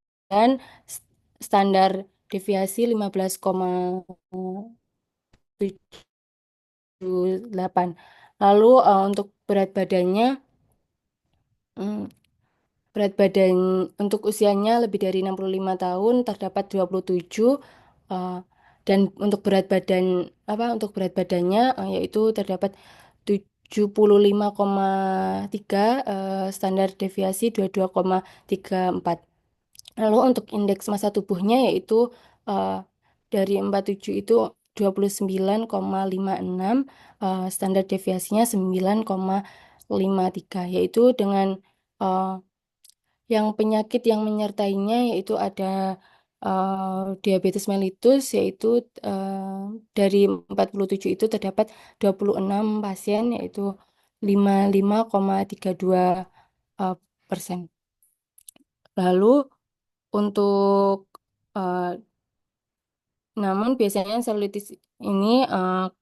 standar deviasi 15,78. Lalu untuk berat badannya berat badan untuk usianya lebih dari 65 tahun terdapat 27 dan untuk berat badannya yaitu terdapat 75,3, standar deviasi 22,34. Lalu untuk indeks massa tubuhnya yaitu dari 47 itu 29,56, standar deviasinya 9,53 yaitu dengan yang penyakit yang menyertainya yaitu ada diabetes mellitus yaitu dari 47 itu terdapat 26 pasien yaitu 55,32%. Lalu untuk namun biasanya selulitis ini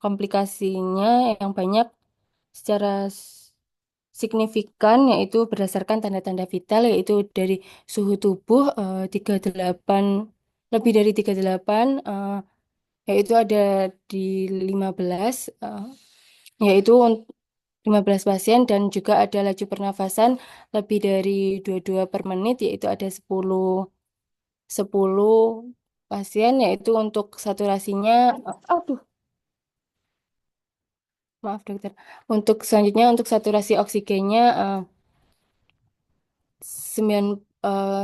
komplikasinya yang banyak secara signifikan yaitu berdasarkan tanda-tanda vital yaitu dari suhu tubuh 38 lebih dari 38 yaitu ada di 15 yaitu 15 pasien dan juga ada laju pernafasan lebih dari 22 per menit yaitu ada 10 pasien yaitu untuk saturasinya maaf dokter. Untuk selanjutnya untuk saturasi oksigennya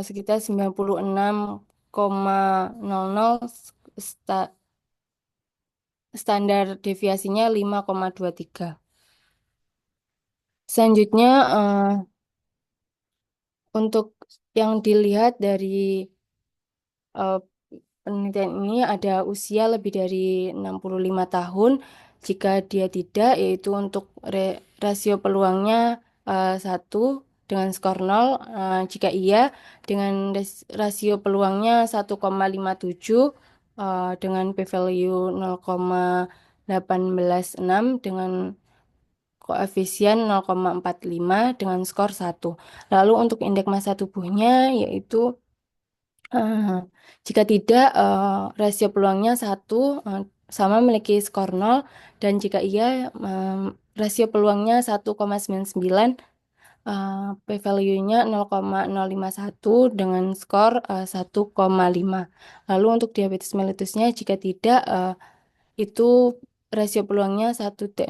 sekitar 96,00, standar deviasinya 5,23. Selanjutnya untuk yang dilihat dari penelitian ini ada usia lebih dari 65 tahun. Jika dia tidak, yaitu untuk rasio peluangnya 1 dengan skor 0. Jika iya, dengan rasio peluangnya 1,57 dengan p-value 0,186 dengan koefisien 0,45 dengan skor 1. Lalu untuk indeks massa tubuhnya yaitu jika tidak, rasio peluangnya 1 sama memiliki skor 0 dan jika iya rasio peluangnya 1,99, p-value-nya 0,051 dengan skor 1,5. Lalu untuk diabetes mellitusnya jika tidak itu rasio peluangnya 1,00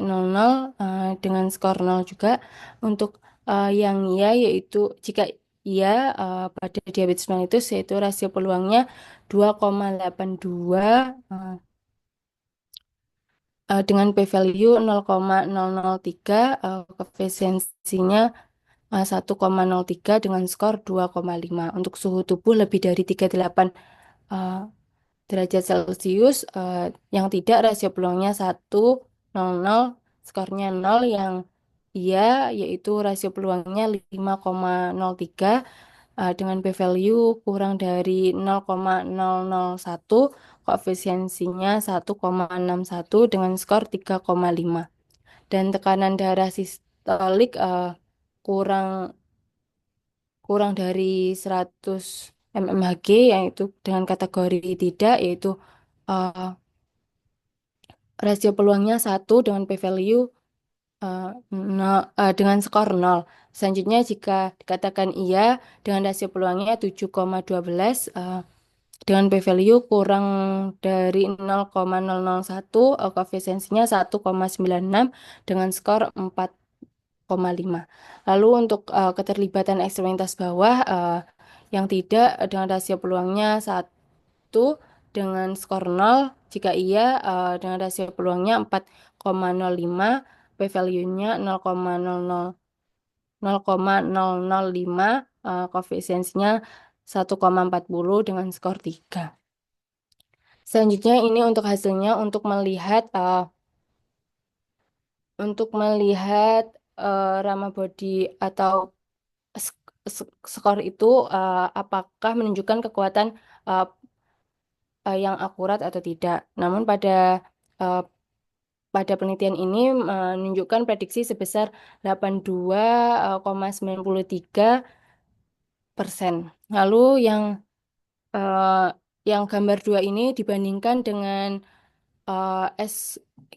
dengan skor 0 juga. Untuk yang iya yaitu jika iya pada diabetes mellitus yaitu rasio peluangnya 2,82 eh, dengan p-value 0,003, koefisiensinya 1,03 dengan skor 2,5. Untuk suhu tubuh lebih dari 38 eh, derajat Celcius, yang tidak rasio peluangnya 1,00, skornya 0, yang iya yaitu rasio peluangnya 5,03 dengan p-value kurang dari 0,001, koefisiensinya 1,61 dengan skor 3,5. Dan tekanan darah sistolik kurang kurang dari 100 mmHg, yaitu dengan kategori tidak, yaitu uh, rasio peluangnya 1 dengan p-value dengan skor 0. Selanjutnya jika dikatakan iya dengan rasio peluangnya 7,12 dengan p-value kurang dari 0,001, koefisiensinya 1,96 dengan skor 4,5. Lalu untuk keterlibatan ekstremitas bawah yang tidak dengan rasio peluangnya 1 dengan skor 0, jika iya dengan rasio peluangnya 4,05, p-value-nya 0,005, koefisiensinya 1,40 dengan skor 3. Selanjutnya ini untuk hasilnya untuk melihat Rama body atau skor itu apakah menunjukkan kekuatan uh, yang akurat atau tidak. Namun uh, pada penelitian ini menunjukkan prediksi sebesar 82,93%. Lalu uh, yang gambar 2 ini dibandingkan dengan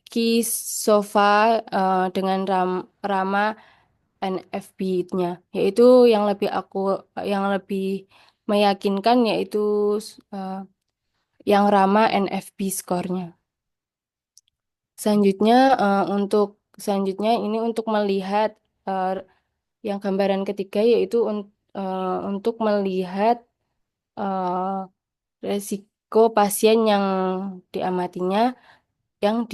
Eskisova dengan Rama NFB-nya, yaitu yang lebih meyakinkan yaitu uh, yang Rama NFB skornya. Selanjutnya ini untuk melihat yang gambaran ketiga, yaitu untuk melihat resiko pasien yang diamatinya yang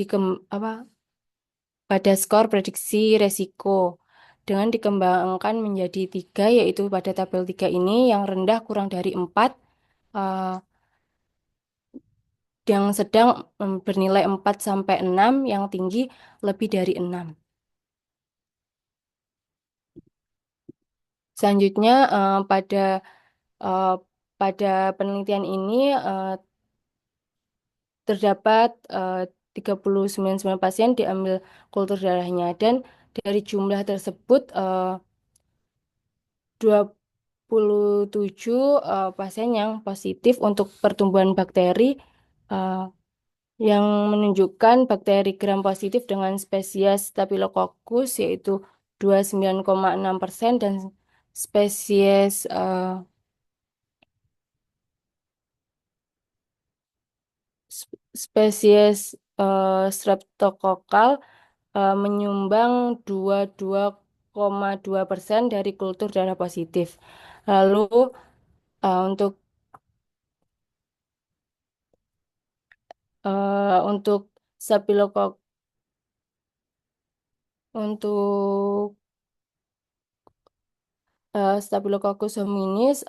pada skor prediksi resiko dengan dikembangkan menjadi 3, yaitu pada tabel 3 ini yang rendah kurang dari 4, yang sedang bernilai 4 sampai 6, yang tinggi lebih dari 6. Selanjutnya pada penelitian ini terdapat 39 pasien diambil kultur darahnya, dan dari jumlah tersebut 27 pasien yang positif untuk pertumbuhan bakteri yang menunjukkan bakteri gram positif dengan spesies Staphylococcus yaitu 29,6%, dan spesies spesies Streptokokal menyumbang 22,2% dari kultur darah positif. Lalu untuk Staphylococcus untuk Staphylococcus hominis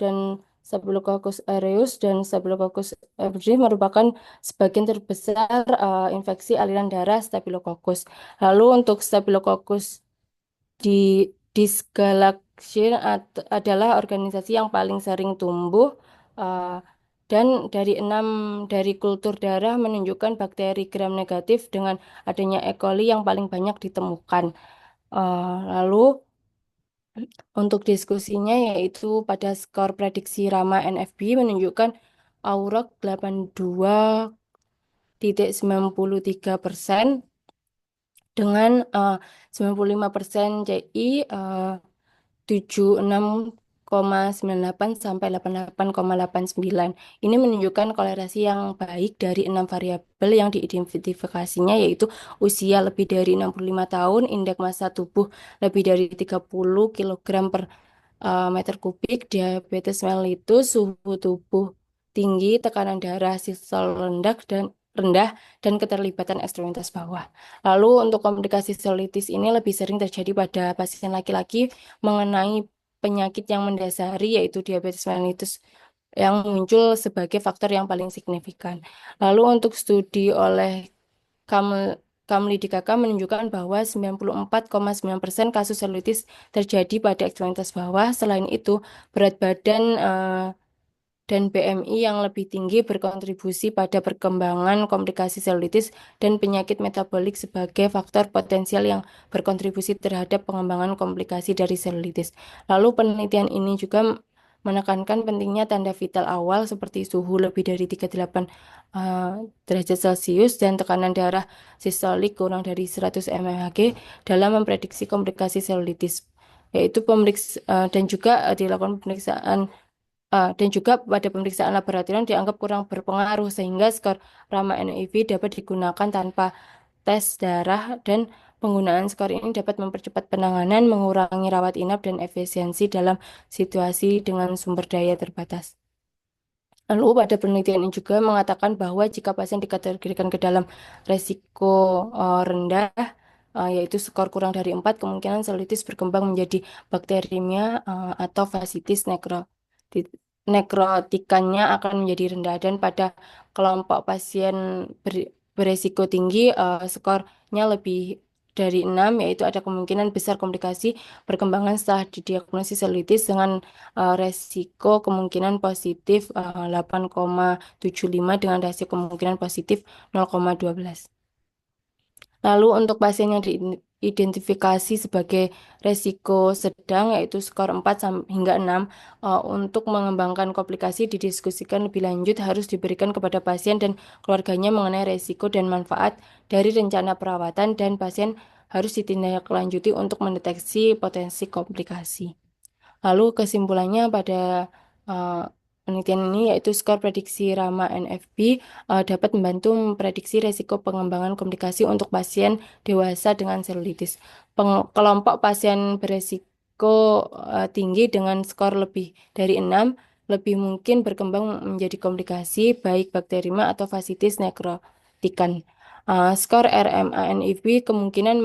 dan Staphylococcus aureus dan Staphylococcus aureus merupakan sebagian terbesar infeksi aliran darah Staphylococcus. Lalu untuk Staphylococcus dysgalactiae adalah organisasi yang paling sering tumbuh, dan dari kultur darah menunjukkan bakteri gram negatif dengan adanya E. coli yang paling banyak ditemukan. Lalu untuk diskusinya yaitu pada skor prediksi Rama NFB menunjukkan Aurok 82,93% dengan 95% CI 76,98 sampai 88,89. Ini menunjukkan kolerasi yang baik dari 6 variabel yang diidentifikasinya, yaitu usia lebih dari 65 tahun, indeks massa tubuh lebih dari 30 kg per meter kubik, diabetes mellitus, suhu tubuh tinggi, tekanan darah sistol rendah dan keterlibatan ekstremitas bawah. Lalu untuk komplikasi selulitis ini lebih sering terjadi pada pasien laki-laki mengenai penyakit yang mendasari yaitu diabetes mellitus yang muncul sebagai faktor yang paling signifikan. Lalu untuk studi oleh Kamli di KK menunjukkan bahwa 94,9% kasus selulitis terjadi pada ekstremitas bawah. Selain itu, berat badan dan BMI yang lebih tinggi berkontribusi pada perkembangan komplikasi selulitis dan penyakit metabolik sebagai faktor potensial yang berkontribusi terhadap pengembangan komplikasi dari selulitis. Lalu penelitian ini juga menekankan pentingnya tanda vital awal seperti suhu lebih dari 38 eh, derajat Celcius dan tekanan darah sistolik kurang dari 100 mmHg dalam memprediksi komplikasi selulitis, yaitu dan juga dilakukan pemeriksaan dan juga pada pemeriksaan laboratorium dianggap kurang berpengaruh sehingga skor ramah NIV dapat digunakan tanpa tes darah dan penggunaan skor ini dapat mempercepat penanganan, mengurangi rawat inap dan efisiensi dalam situasi dengan sumber daya terbatas. Lalu pada penelitian ini juga mengatakan bahwa jika pasien dikategorikan ke dalam resiko rendah, yaitu skor kurang dari 4, kemungkinan selulitis berkembang menjadi bakterimia atau fasciitis nekrotikannya akan menjadi rendah. Dan pada kelompok pasien beresiko tinggi, skornya lebih dari 6, yaitu ada kemungkinan besar komplikasi perkembangan setelah didiagnosis selulitis dengan resiko kemungkinan positif 8,75 dengan rasio kemungkinan positif 0,12. Lalu untuk pasien yang diidentifikasi sebagai resiko sedang yaitu skor 4 hingga 6, untuk mengembangkan komplikasi didiskusikan lebih lanjut harus diberikan kepada pasien dan keluarganya mengenai resiko dan manfaat dari rencana perawatan dan pasien harus ditindaklanjuti untuk mendeteksi potensi komplikasi. Lalu kesimpulannya pada uh, penelitian ini yaitu skor prediksi Rama NFB dapat membantu memprediksi resiko pengembangan komplikasi untuk pasien dewasa dengan selulitis. Kelompok pasien beresiko tinggi dengan skor lebih dari 6 lebih mungkin berkembang menjadi komplikasi baik bakterima atau fasciitis nekrotikan. Skor RMANFB kemungkinan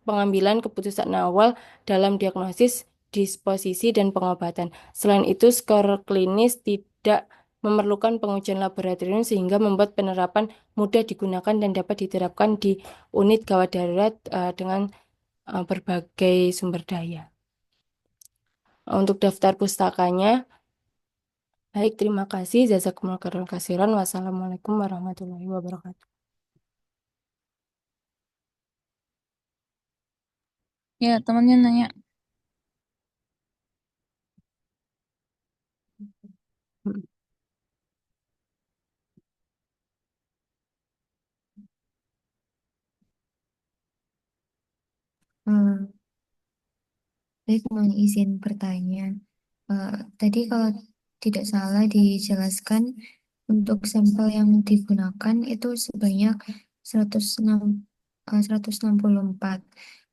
pengambilan keputusan awal dalam diagnosis disposisi dan pengobatan. Selain itu, skor klinis tidak memerlukan pengujian laboratorium sehingga membuat penerapan mudah digunakan dan dapat diterapkan di unit gawat darurat dengan berbagai sumber daya. Untuk daftar pustakanya, baik, terima kasih. Jazakumullah khairan kasiran. Wassalamualaikum warahmatullahi wabarakatuh. Ya, temannya nanya. Hmm, Baik, mohon izin bertanya. Tadi kalau tidak salah dijelaskan untuk sampel yang digunakan itu sebanyak 106, 164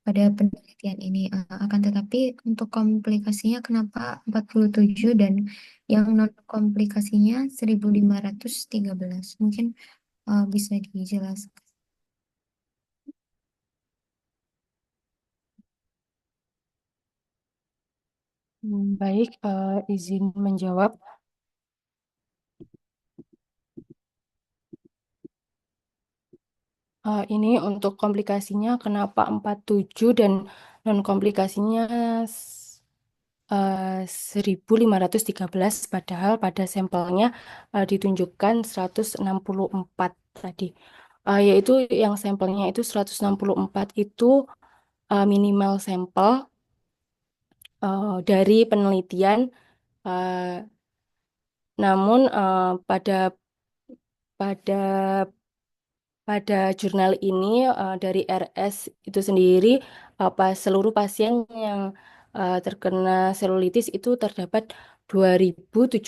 pada penelitian ini. Akan tetapi untuk komplikasinya kenapa 47 dan yang non komplikasinya 1513? Mungkin bisa dijelaskan. Baik, izin menjawab. Ini untuk komplikasinya kenapa 47 dan non komplikasinya 1513 padahal pada sampelnya ditunjukkan 164 tadi. Yaitu yang sampelnya itu 164 itu minimal sampel dari penelitian, namun pada pada jurnal ini dari RS itu sendiri seluruh pasien yang terkena selulitis itu terdapat 2.767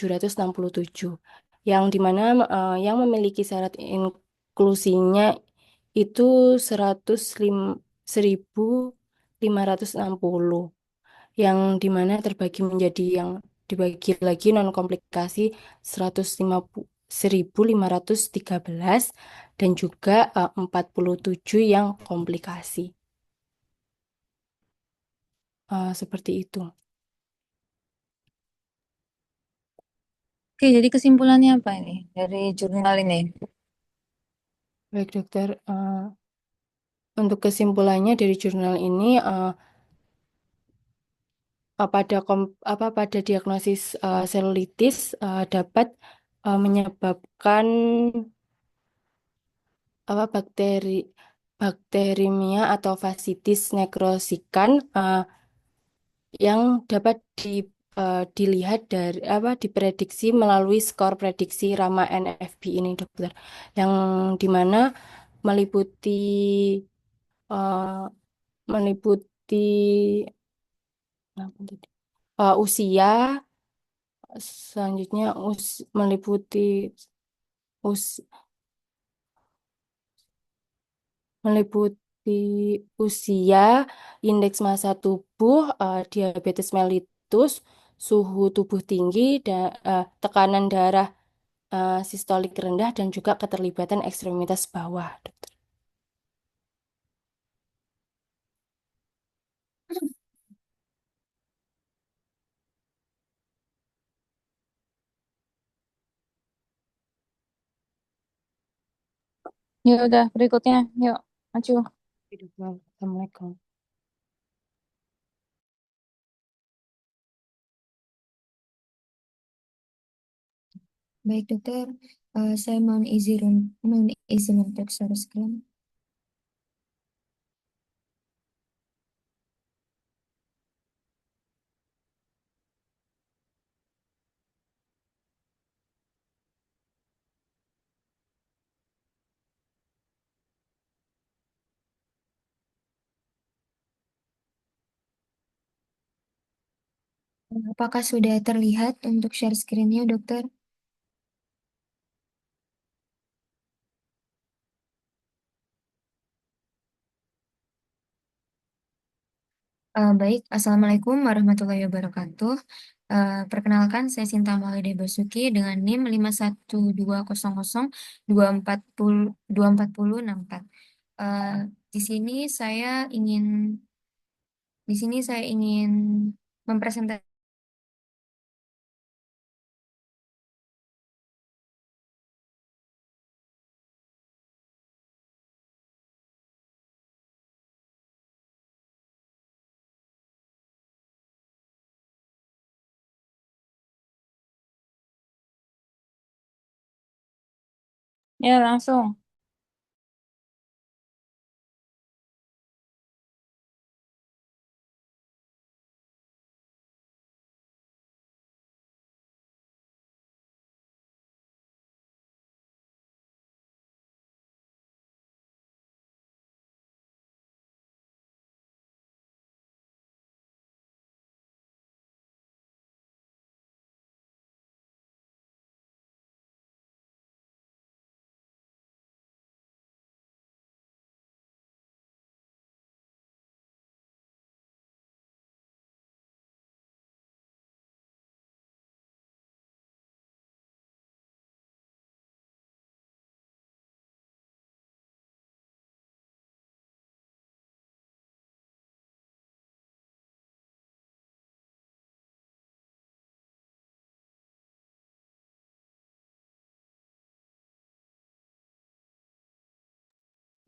yang dimana yang memiliki syarat inklusinya itu 105.560 yang dimana terbagi menjadi yang dibagi lagi non komplikasi 1.513 dan juga 47 yang komplikasi. Seperti itu. Oke, jadi kesimpulannya apa ini dari jurnal ini? Baik dokter, untuk kesimpulannya dari jurnal ini pada diagnosis selulitis dapat menyebabkan bakterimia atau fascitis necrosicans yang dapat dilihat dari diprediksi melalui skor prediksi Rama NFB ini dokter, yang dimana meliputi eh, meliputi apa tadi? Usia, selanjutnya meliputi us- meliputi usia, indeks massa tubuh, diabetes mellitus, suhu tubuh tinggi, dan tekanan darah sistolik rendah, dan juga keterlibatan ekstremitas bawah, dokter. Ya udah, berikutnya. Yuk, maju. Oke, dokter. Assalamualaikum. Baik dokter, saya mohon izin untuk share screen. Apakah sudah terlihat untuk share screen-nya dokter? Baik, Assalamualaikum warahmatullahi wabarakatuh. Perkenalkan, saya Sinta Maulida Basuki dengan NIM 512002464. Eh, di sini saya ingin di sini saya ingin mempresentasikan. Ya, langsung.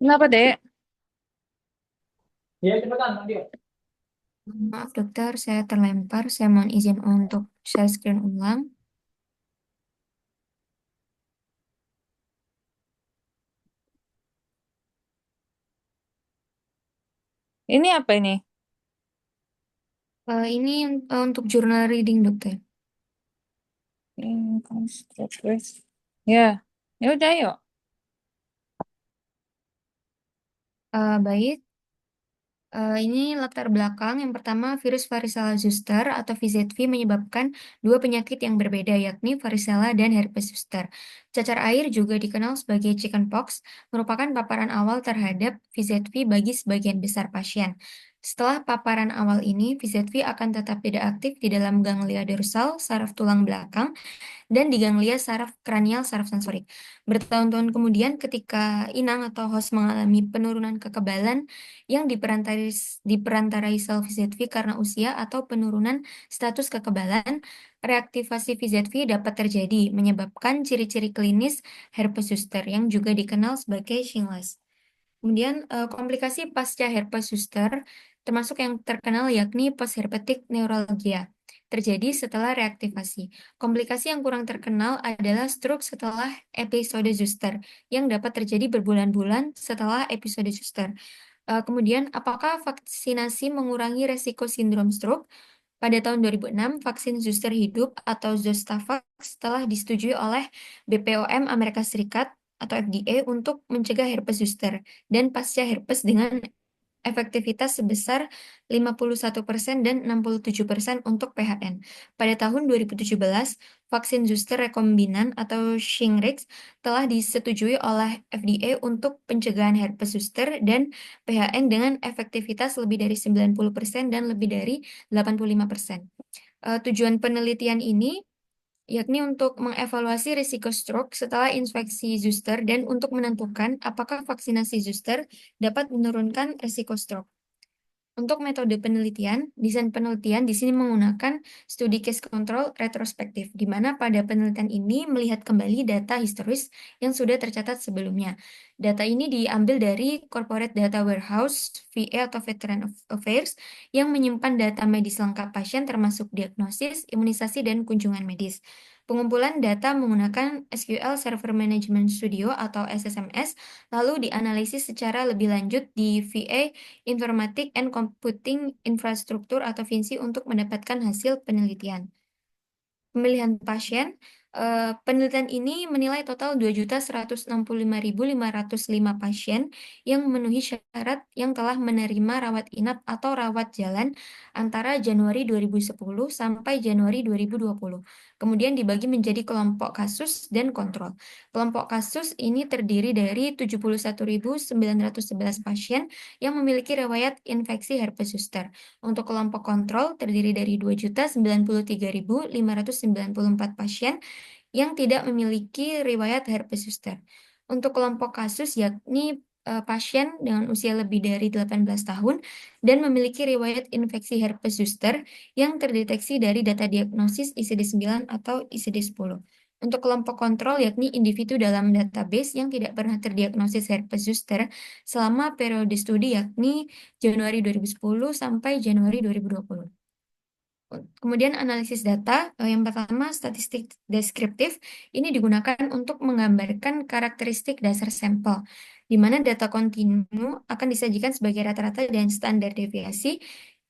Kenapa, Dek? Ya, cepetan, Nadia. Maaf dokter, saya terlempar. Saya mohon izin untuk share screen ulang. Ini apa ini? Ini untuk jurnal reading dokter. Progress. Ya, ya udah yuk. Baik. Ini latar belakang. Yang pertama, virus varicella zoster atau VZV menyebabkan dua penyakit yang berbeda, yakni varicella dan herpes zoster. Cacar air juga dikenal sebagai chickenpox, merupakan paparan awal terhadap VZV bagi sebagian besar pasien. Setelah paparan awal ini, VZV akan tetap tidak aktif di dalam ganglia dorsal, saraf tulang belakang, dan di ganglia saraf kranial saraf sensorik. Bertahun-tahun kemudian, ketika inang atau host mengalami penurunan kekebalan yang diperantarai sel VZV karena usia atau penurunan status kekebalan, reaktivasi VZV dapat terjadi, menyebabkan ciri-ciri klinis herpes zoster yang juga dikenal sebagai shingles. Kemudian komplikasi pasca herpes zoster termasuk yang terkenal yakni postherpetic neuralgia terjadi setelah reaktivasi. Komplikasi yang kurang terkenal adalah stroke setelah episode zoster yang dapat terjadi berbulan-bulan setelah episode zoster. Kemudian apakah vaksinasi mengurangi resiko sindrom stroke? Pada tahun 2006, vaksin zoster hidup atau Zostavax telah disetujui oleh BPOM Amerika Serikat atau FDA untuk mencegah herpes zoster dan pasca herpes dengan efektivitas sebesar 51% dan 67% untuk PHN. Pada tahun 2017, vaksin zoster rekombinan atau Shingrix telah disetujui oleh FDA untuk pencegahan herpes zoster dan PHN dengan efektivitas lebih dari 90% dan lebih dari 85%. Tujuan penelitian ini yakni untuk mengevaluasi risiko stroke setelah infeksi zoster dan untuk menentukan apakah vaksinasi zoster dapat menurunkan risiko stroke. Untuk metode penelitian, desain penelitian di sini menggunakan studi case control retrospektif, di mana pada penelitian ini melihat kembali data historis yang sudah tercatat sebelumnya. Data ini diambil dari Corporate Data Warehouse, VA atau Veteran Affairs, yang menyimpan data medis lengkap pasien termasuk diagnosis, imunisasi, dan kunjungan medis. Pengumpulan data menggunakan SQL Server Management Studio atau SSMS, lalu dianalisis secara lebih lanjut di VA Informatic and Computing Infrastructure atau FINSI untuk mendapatkan hasil penelitian. Pemilihan pasien, penelitian ini menilai total 2.165.505 pasien yang memenuhi syarat yang telah menerima rawat inap atau rawat jalan antara Januari 2010 sampai Januari 2020. Kemudian dibagi menjadi kelompok kasus dan kontrol. Kelompok kasus ini terdiri dari 71.911 pasien yang memiliki riwayat infeksi herpes zoster. Untuk kelompok kontrol terdiri dari 2.093.594 pasien yang tidak memiliki riwayat herpes zoster. Untuk kelompok kasus yakni pasien dengan usia lebih dari 18 tahun dan memiliki riwayat infeksi herpes zoster yang terdeteksi dari data diagnosis ICD-9 atau ICD-10. Untuk kelompok kontrol yakni individu dalam database yang tidak pernah terdiagnosis herpes zoster selama periode studi yakni Januari 2010 sampai Januari 2020. Kemudian analisis data, yang pertama statistik deskriptif, ini digunakan untuk menggambarkan karakteristik dasar sampel, di mana data kontinu akan disajikan sebagai rata-rata dan standar deviasi,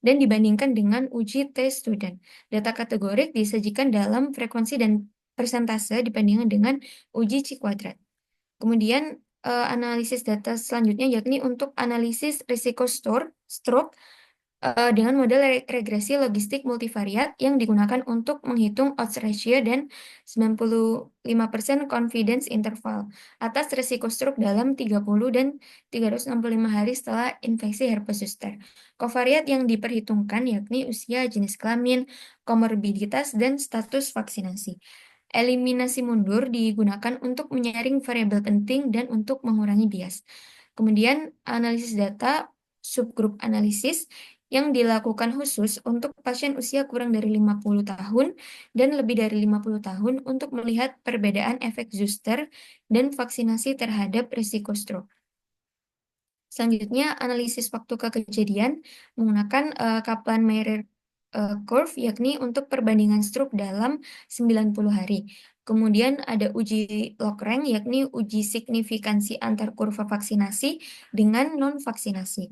dan dibandingkan dengan uji T-student. Data kategorik disajikan dalam frekuensi dan persentase dibandingkan dengan uji C-kuadrat. Kemudian analisis data selanjutnya yakni untuk analisis risiko stroke dengan model regresi logistik multivariat yang digunakan untuk menghitung odds ratio dan 95% confidence interval atas risiko stroke dalam 30 dan 365 hari setelah infeksi herpes zoster. Kovariat yang diperhitungkan yakni usia, jenis kelamin, komorbiditas, dan status vaksinasi. Eliminasi mundur digunakan untuk menyaring variabel penting dan untuk mengurangi bias. Kemudian analisis data subgrup analisis yang dilakukan khusus untuk pasien usia kurang dari 50 tahun dan lebih dari 50 tahun untuk melihat perbedaan efek zoster dan vaksinasi terhadap risiko stroke. Selanjutnya, analisis waktu kejadian menggunakan Kaplan-Meier curve, yakni untuk perbandingan stroke dalam 90 hari. Kemudian ada uji log rank, yakni uji signifikansi antar kurva vaksinasi dengan non-vaksinasi.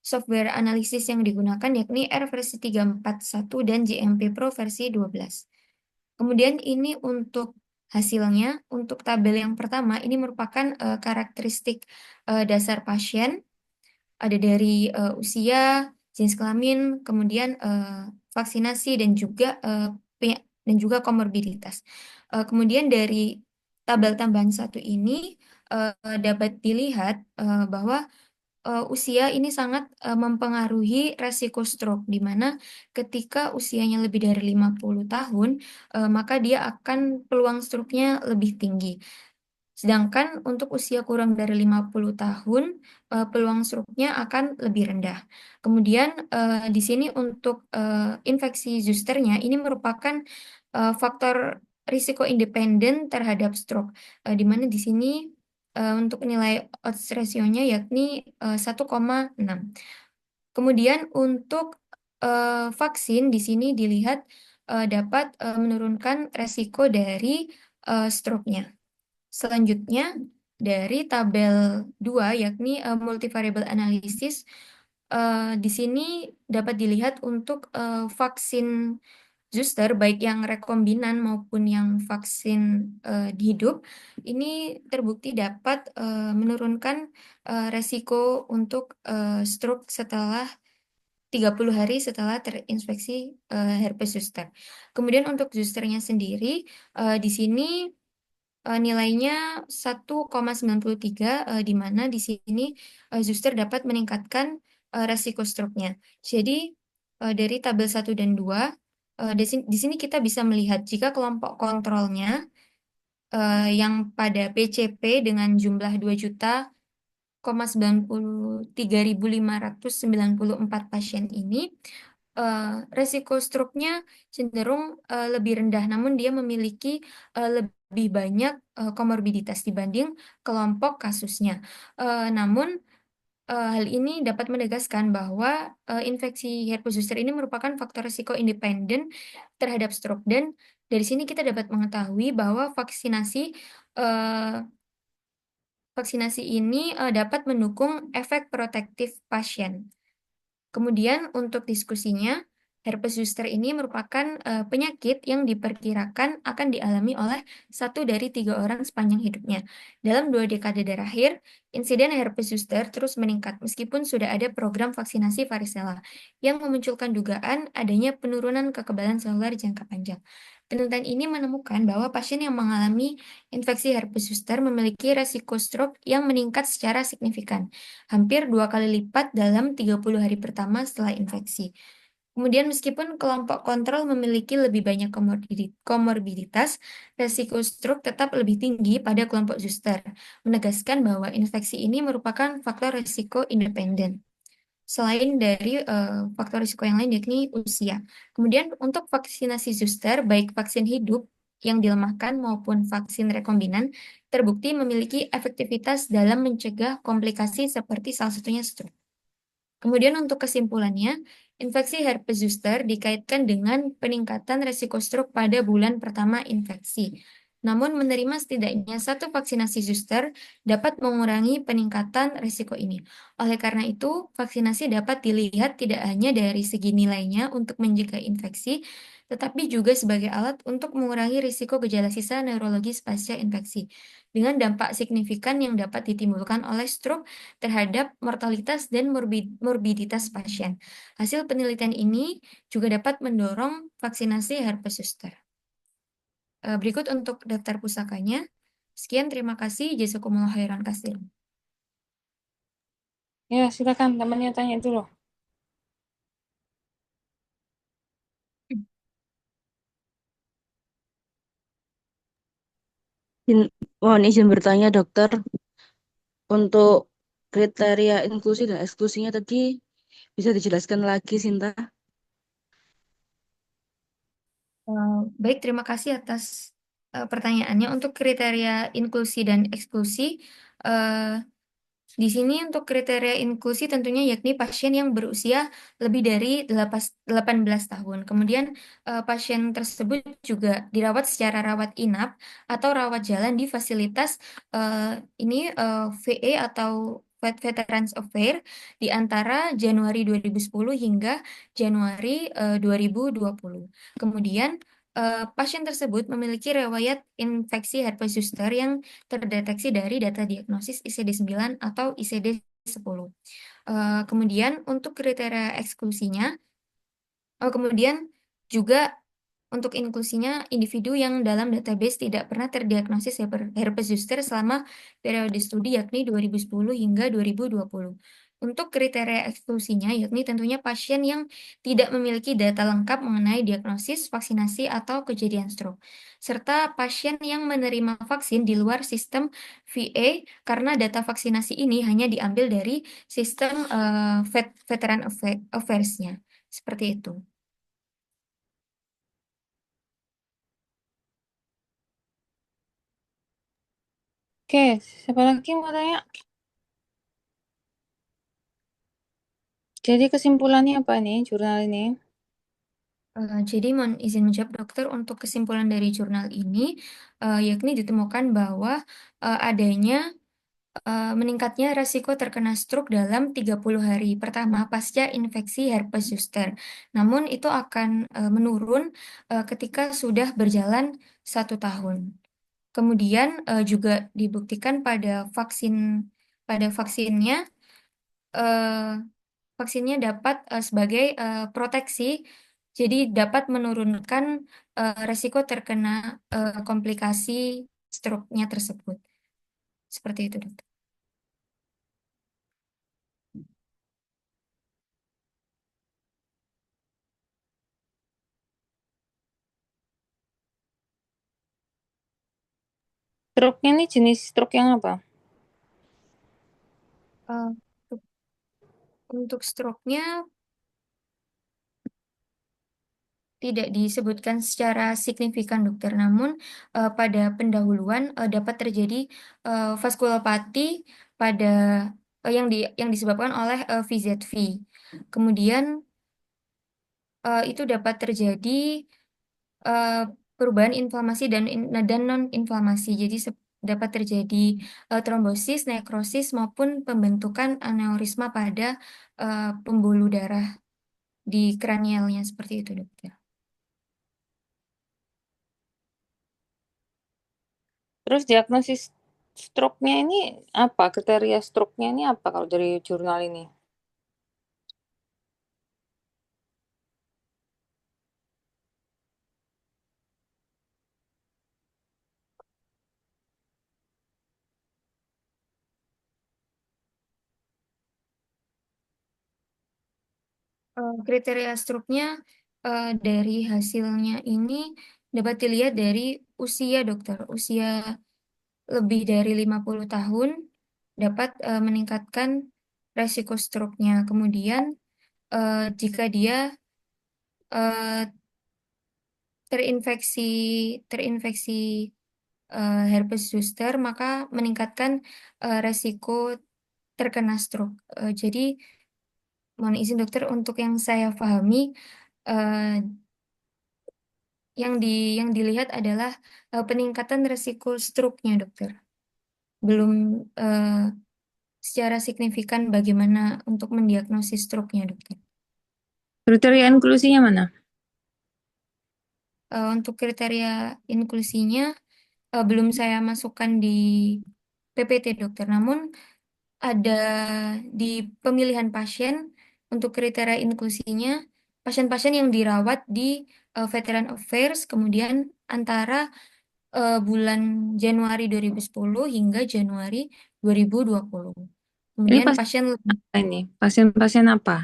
Software analisis yang digunakan yakni R versi 341 dan JMP Pro versi 12. Kemudian ini untuk hasilnya, untuk tabel yang pertama, ini merupakan karakteristik dasar pasien, ada dari usia, jenis kelamin, kemudian vaksinasi dan juga komorbiditas. Kemudian dari tabel tambahan satu ini dapat dilihat bahwa usia ini sangat mempengaruhi resiko stroke, di mana ketika usianya lebih dari 50 tahun, maka dia akan peluang stroke-nya lebih tinggi. Sedangkan untuk usia kurang dari 50 tahun, peluang stroke-nya akan lebih rendah. Kemudian di sini untuk infeksi zosternya ini merupakan faktor risiko independen terhadap stroke, di mana di sini untuk nilai odds ratio-nya yakni 1,6. Kemudian untuk vaksin di sini dilihat dapat menurunkan resiko dari stroke-nya. Selanjutnya, dari tabel 2, yakni multivariable analysis, di sini dapat dilihat untuk vaksin Zuster, baik yang rekombinan maupun yang vaksin hidup, ini terbukti dapat menurunkan resiko untuk stroke setelah 30 hari setelah terinfeksi herpes zoster. Kemudian untuk zosternya sendiri, di sini nilainya 1,93, di mana di sini zoster dapat meningkatkan resiko stroke-nya. Jadi dari tabel 1 dan 2, di sini kita bisa melihat jika kelompok kontrolnya yang pada PCP dengan jumlah 2,93.594 pasien ini, resiko stroke-nya cenderung lebih rendah, namun dia memiliki lebih banyak komorbiditas dibanding kelompok kasusnya. Namun hal ini dapat menegaskan bahwa infeksi herpes zoster ini merupakan faktor risiko independen terhadap stroke, dan dari sini kita dapat mengetahui bahwa vaksinasi ini dapat mendukung efek protektif pasien. Kemudian untuk diskusinya, herpes zoster ini merupakan penyakit yang diperkirakan akan dialami oleh 1 dari 3 orang sepanjang hidupnya. Dalam 2 dekade terakhir, insiden herpes zoster terus meningkat meskipun sudah ada program vaksinasi varicella yang memunculkan dugaan adanya penurunan kekebalan seluler jangka panjang. Penelitian ini menemukan bahwa pasien yang mengalami infeksi herpes zoster memiliki resiko stroke yang meningkat secara signifikan, hampir 2 kali lipat dalam 30 hari pertama setelah infeksi. Kemudian meskipun kelompok kontrol memiliki lebih banyak komorbiditas, resiko stroke tetap lebih tinggi pada kelompok zoster, menegaskan bahwa infeksi ini merupakan faktor risiko independen selain dari faktor risiko yang lain, yakni usia. Kemudian untuk vaksinasi zoster, baik vaksin hidup yang dilemahkan maupun vaksin rekombinan, terbukti memiliki efektivitas dalam mencegah komplikasi seperti salah satunya stroke. Kemudian untuk kesimpulannya, infeksi herpes zoster dikaitkan dengan peningkatan resiko stroke pada bulan pertama infeksi. Namun menerima setidaknya 1 vaksinasi zoster dapat mengurangi peningkatan risiko ini. Oleh karena itu, vaksinasi dapat dilihat tidak hanya dari segi nilainya untuk mencegah infeksi, tetapi juga sebagai alat untuk mengurangi risiko gejala sisa neurologis pasca infeksi, dengan dampak signifikan yang dapat ditimbulkan oleh stroke terhadap mortalitas dan morbiditas pasien. Hasil penelitian ini juga dapat mendorong vaksinasi herpes zoster. Berikut untuk daftar pusakanya. Sekian, terima kasih. Jazakumullah khairan katsir. Ya, silakan temannya tanya dulu. Mohon izin bertanya, dokter. Untuk kriteria inklusi dan eksklusinya tadi bisa dijelaskan lagi, Sinta? Baik, terima kasih atas pertanyaannya. Untuk kriteria inklusi dan eksklusi, di sini untuk kriteria inklusi tentunya yakni pasien yang berusia lebih dari 18 tahun. Kemudian pasien tersebut juga dirawat secara rawat inap atau rawat jalan di fasilitas VA atau Veterans Affairs di antara Januari 2010 hingga Januari 2020. Kemudian pasien tersebut memiliki riwayat infeksi herpes zoster yang terdeteksi dari data diagnosis ICD-9 atau ICD-10. Kemudian untuk kriteria eksklusinya, kemudian juga untuk inklusinya individu yang dalam database tidak pernah terdiagnosis herpes zoster selama periode studi yakni 2010 hingga 2020. Untuk kriteria eksklusinya, yakni tentunya pasien yang tidak memiliki data lengkap mengenai diagnosis, vaksinasi, atau kejadian stroke, serta pasien yang menerima vaksin di luar sistem VA karena data vaksinasi ini hanya diambil dari sistem Veteran Affairs-nya. Seperti itu. Oke, siapa lagi mau tanya? Jadi kesimpulannya apa nih jurnal ini? Jadi mohon izin menjawab dokter untuk kesimpulan dari jurnal ini, yakni ditemukan bahwa adanya meningkatnya resiko terkena stroke dalam 30 hari pertama pasca infeksi herpes zoster. Namun itu akan menurun ketika sudah berjalan 1 tahun. Kemudian juga dibuktikan pada vaksinnya eh, vaksinnya dapat sebagai proteksi, jadi dapat menurunkan resiko terkena komplikasi stroke-nya tersebut. Seperti itu, dokter. Stroke-nya ini jenis stroke yang apa? Eh, untuk stroke-nya tidak disebutkan secara signifikan, dokter. Namun pada pendahuluan dapat terjadi vaskulopati pada yang disebabkan oleh VZV. Kemudian itu dapat terjadi eh, perubahan inflamasi dan non-inflamasi. Jadi dapat terjadi trombosis, nekrosis maupun pembentukan aneurisma pada pembuluh darah di kranialnya seperti itu, dokter. Terus diagnosis stroke-nya ini apa? Kriteria stroke-nya ini apa kalau dari jurnal ini? Kriteria struknya dari hasilnya ini dapat dilihat dari usia, dokter. Usia lebih dari 50 tahun dapat meningkatkan resiko stroke-nya. Kemudian jika dia eh, terinfeksi terinfeksi herpes zoster, maka meningkatkan resiko terkena stroke. Jadi mohon izin dokter, untuk yang saya pahami, eh, yang dilihat adalah peningkatan resiko stroke-nya, dokter. Belum eh, secara signifikan bagaimana untuk mendiagnosis stroke-nya, dokter. Kriteria inklusinya mana? Untuk kriteria inklusinya belum saya masukkan di PPT, dokter. Namun ada di pemilihan pasien untuk kriteria inklusinya pasien-pasien yang dirawat di Veteran Affairs, kemudian antara bulan Januari 2010 hingga Januari 2020. Ini Kemudian pasien pasien apa ini? Pasien-pasien apa?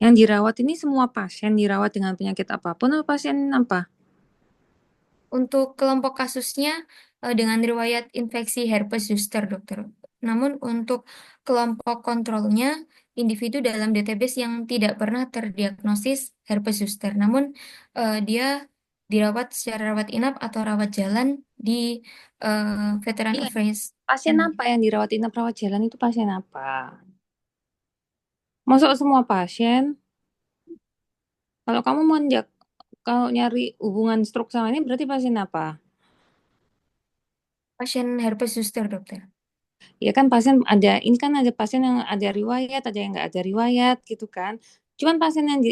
Yang dirawat ini semua pasien dirawat dengan penyakit apapun atau pasien apa? untuk kelompok kasusnya dengan riwayat infeksi herpes zoster, dokter. Namun untuk kelompok kontrolnya individu dalam database yang tidak pernah terdiagnosis herpes zoster. Namun dia dirawat secara rawat inap atau rawat jalan di Veteran Iya, Affairs. pasien apa yang dirawat inap rawat jalan itu pasien apa? Masuk semua pasien? Kalau kamu mau kalau nyari hubungan stroke sama ini berarti pasien apa? Pasien herpes zoster, dokter. Ya kan pasien ada, ini kan ada pasien yang ada riwayat, ada yang nggak ada riwayat gitu kan. Cuman pasien yang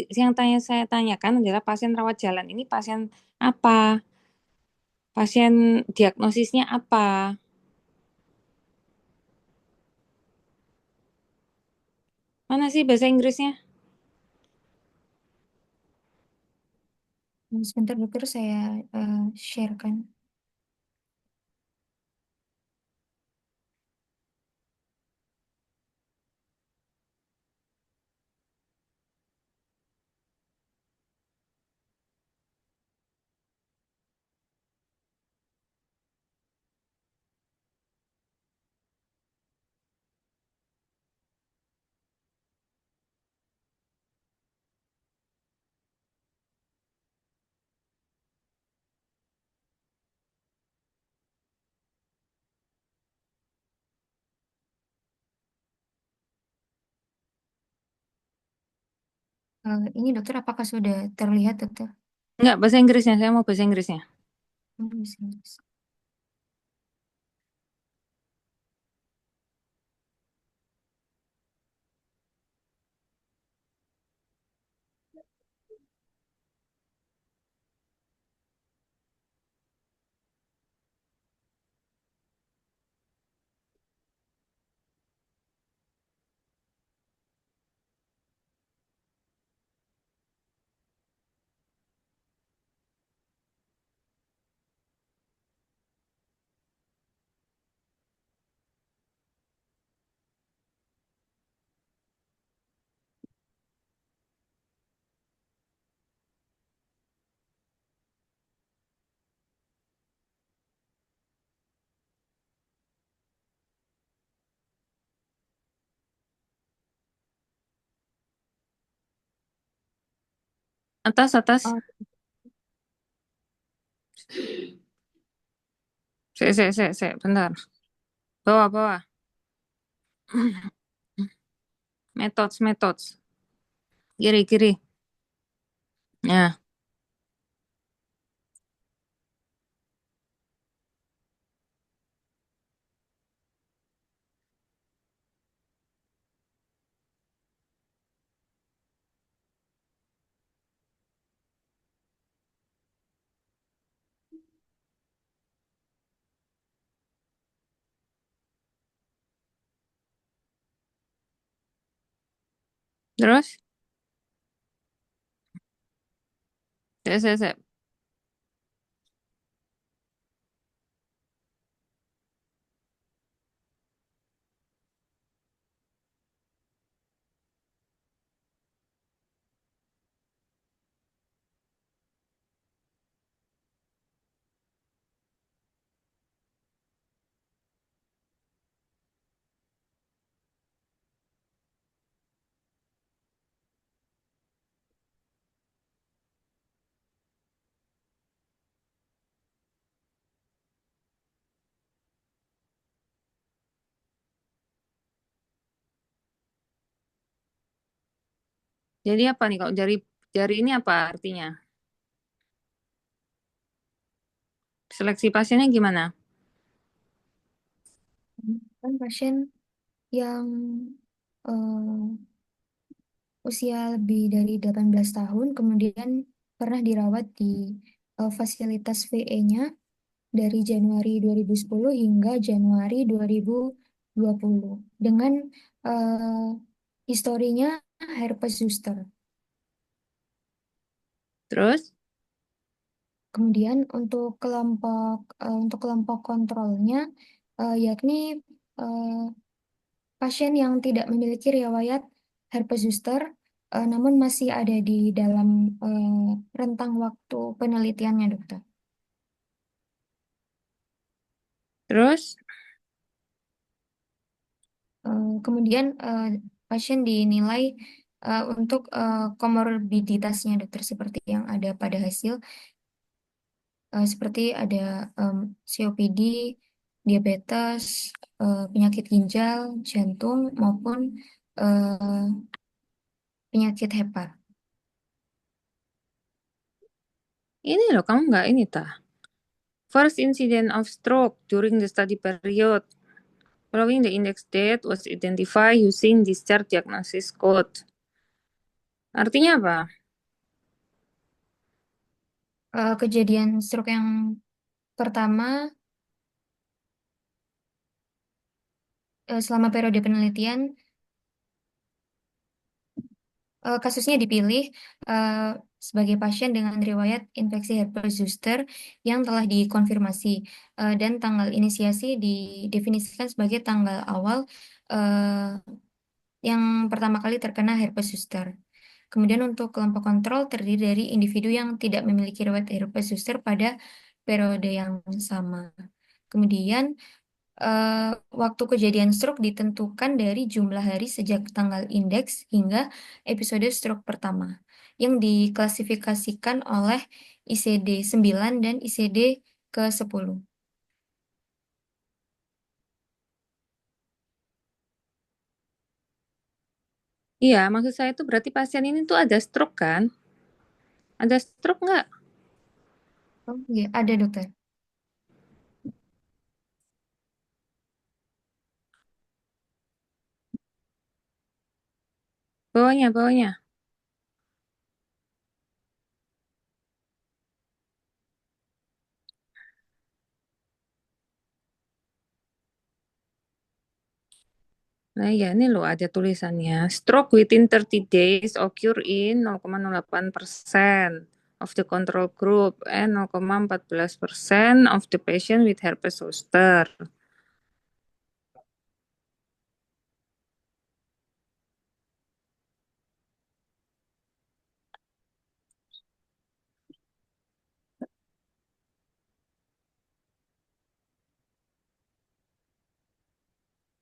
saya tanyakan adalah pasien rawat jalan. Ini pasien apa? Pasien diagnosisnya apa? Mana sih bahasa Inggrisnya? Sebentar, dokter, saya sharekan. Ini dokter, apakah sudah terlihat dokter? Enggak, bahasa Inggrisnya. Saya mau bahasa Inggrisnya. Bisa, bisa. Atas, atas. Oh, Bentar. Bawah, bawah. Methods. Kiri, kiri. Ya, terus. Sek. Jadi apa nih kalau jari ini apa artinya? Seleksi pasiennya gimana? kan pasien yang eh, usia lebih dari 18 tahun, kemudian pernah dirawat di fasilitas VE-nya dari Januari 2010 hingga Januari 2020 dengan eh, historinya herpes zoster. Terus, Kemudian untuk kelompok kontrolnya yakni eh, pasien yang tidak memiliki riwayat herpes zoster namun masih ada di dalam rentang waktu penelitiannya, dokter. terus, Kemudian pasien dinilai untuk komorbiditasnya, dokter, seperti yang ada pada hasil, seperti ada COPD, diabetes, penyakit ginjal, jantung, maupun eh, penyakit hepat. ini loh kamu nggak ini tah. First incident of stroke during the study period. Following the index date was identified using discharge diagnosis code. Artinya apa? Kejadian stroke yang pertama selama periode penelitian, kasusnya dipilih eh, sebagai pasien dengan riwayat infeksi herpes zoster yang telah dikonfirmasi dan tanggal inisiasi didefinisikan sebagai tanggal awal eh, yang pertama kali terkena herpes zoster. Kemudian untuk kelompok kontrol terdiri dari individu yang tidak memiliki riwayat herpes zoster pada periode yang sama. Kemudian eh, waktu kejadian stroke ditentukan dari jumlah hari sejak tanggal indeks hingga episode stroke pertama yang diklasifikasikan oleh ICD 9 dan ICD ke 10. Iya, maksud saya itu berarti pasien ini tuh ada stroke kan? Ada stroke nggak? Oh iya, ada dokter. Bawahnya, bawahnya. Nah ya, ini loh ada tulisannya. Stroke within 30 days occur in 0,08% of the control group and 0,14% of the patient with herpes zoster.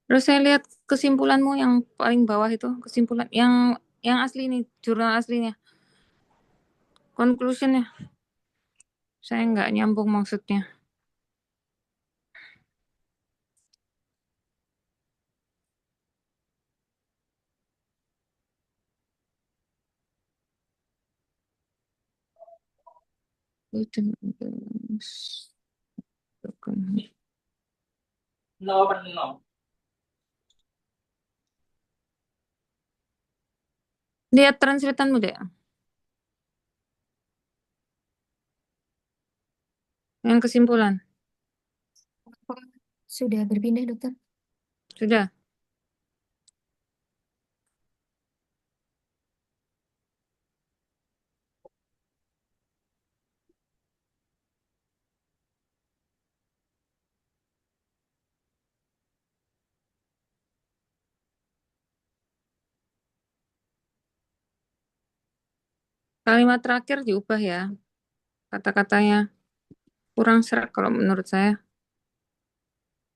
Terus saya lihat kesimpulanmu yang paling bawah itu, kesimpulan yang asli nih, jurnal aslinya, conclusionnya. Saya nggak nyambung maksudnya. Lihat translatanmu deh, yang kesimpulan. Apakah sudah berpindah dokter? Sudah. Kalimat terakhir diubah ya. Kata-katanya kurang serak kalau menurut saya.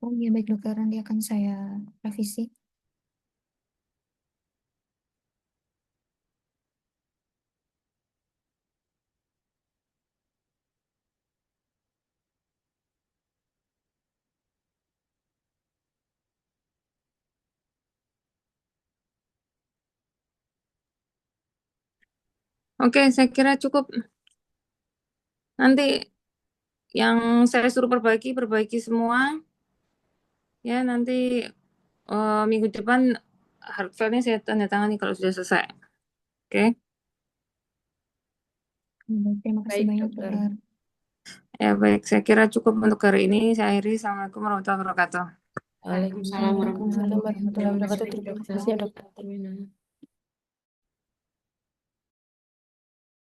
Oh iya baik dokter, nanti akan saya revisi. Oke, saya kira cukup. Nanti yang saya suruh perbaiki, perbaiki semua. Ya, nanti minggu depan hard file-nya saya tanda tangani kalau sudah selesai. Oke. Baik, terima kasih Baik, banyak dokter. dokter. Ya, baik. Saya kira cukup untuk hari ini. Saya akhiri. Assalamualaikum warahmatullahi wabarakatuh. Waalaikumsalam Waalaikumsalam warahmatullahi warahmatullahi wabarakatuh. wabarakatuh. Terima kasih banyak, dokter. Terima kasih.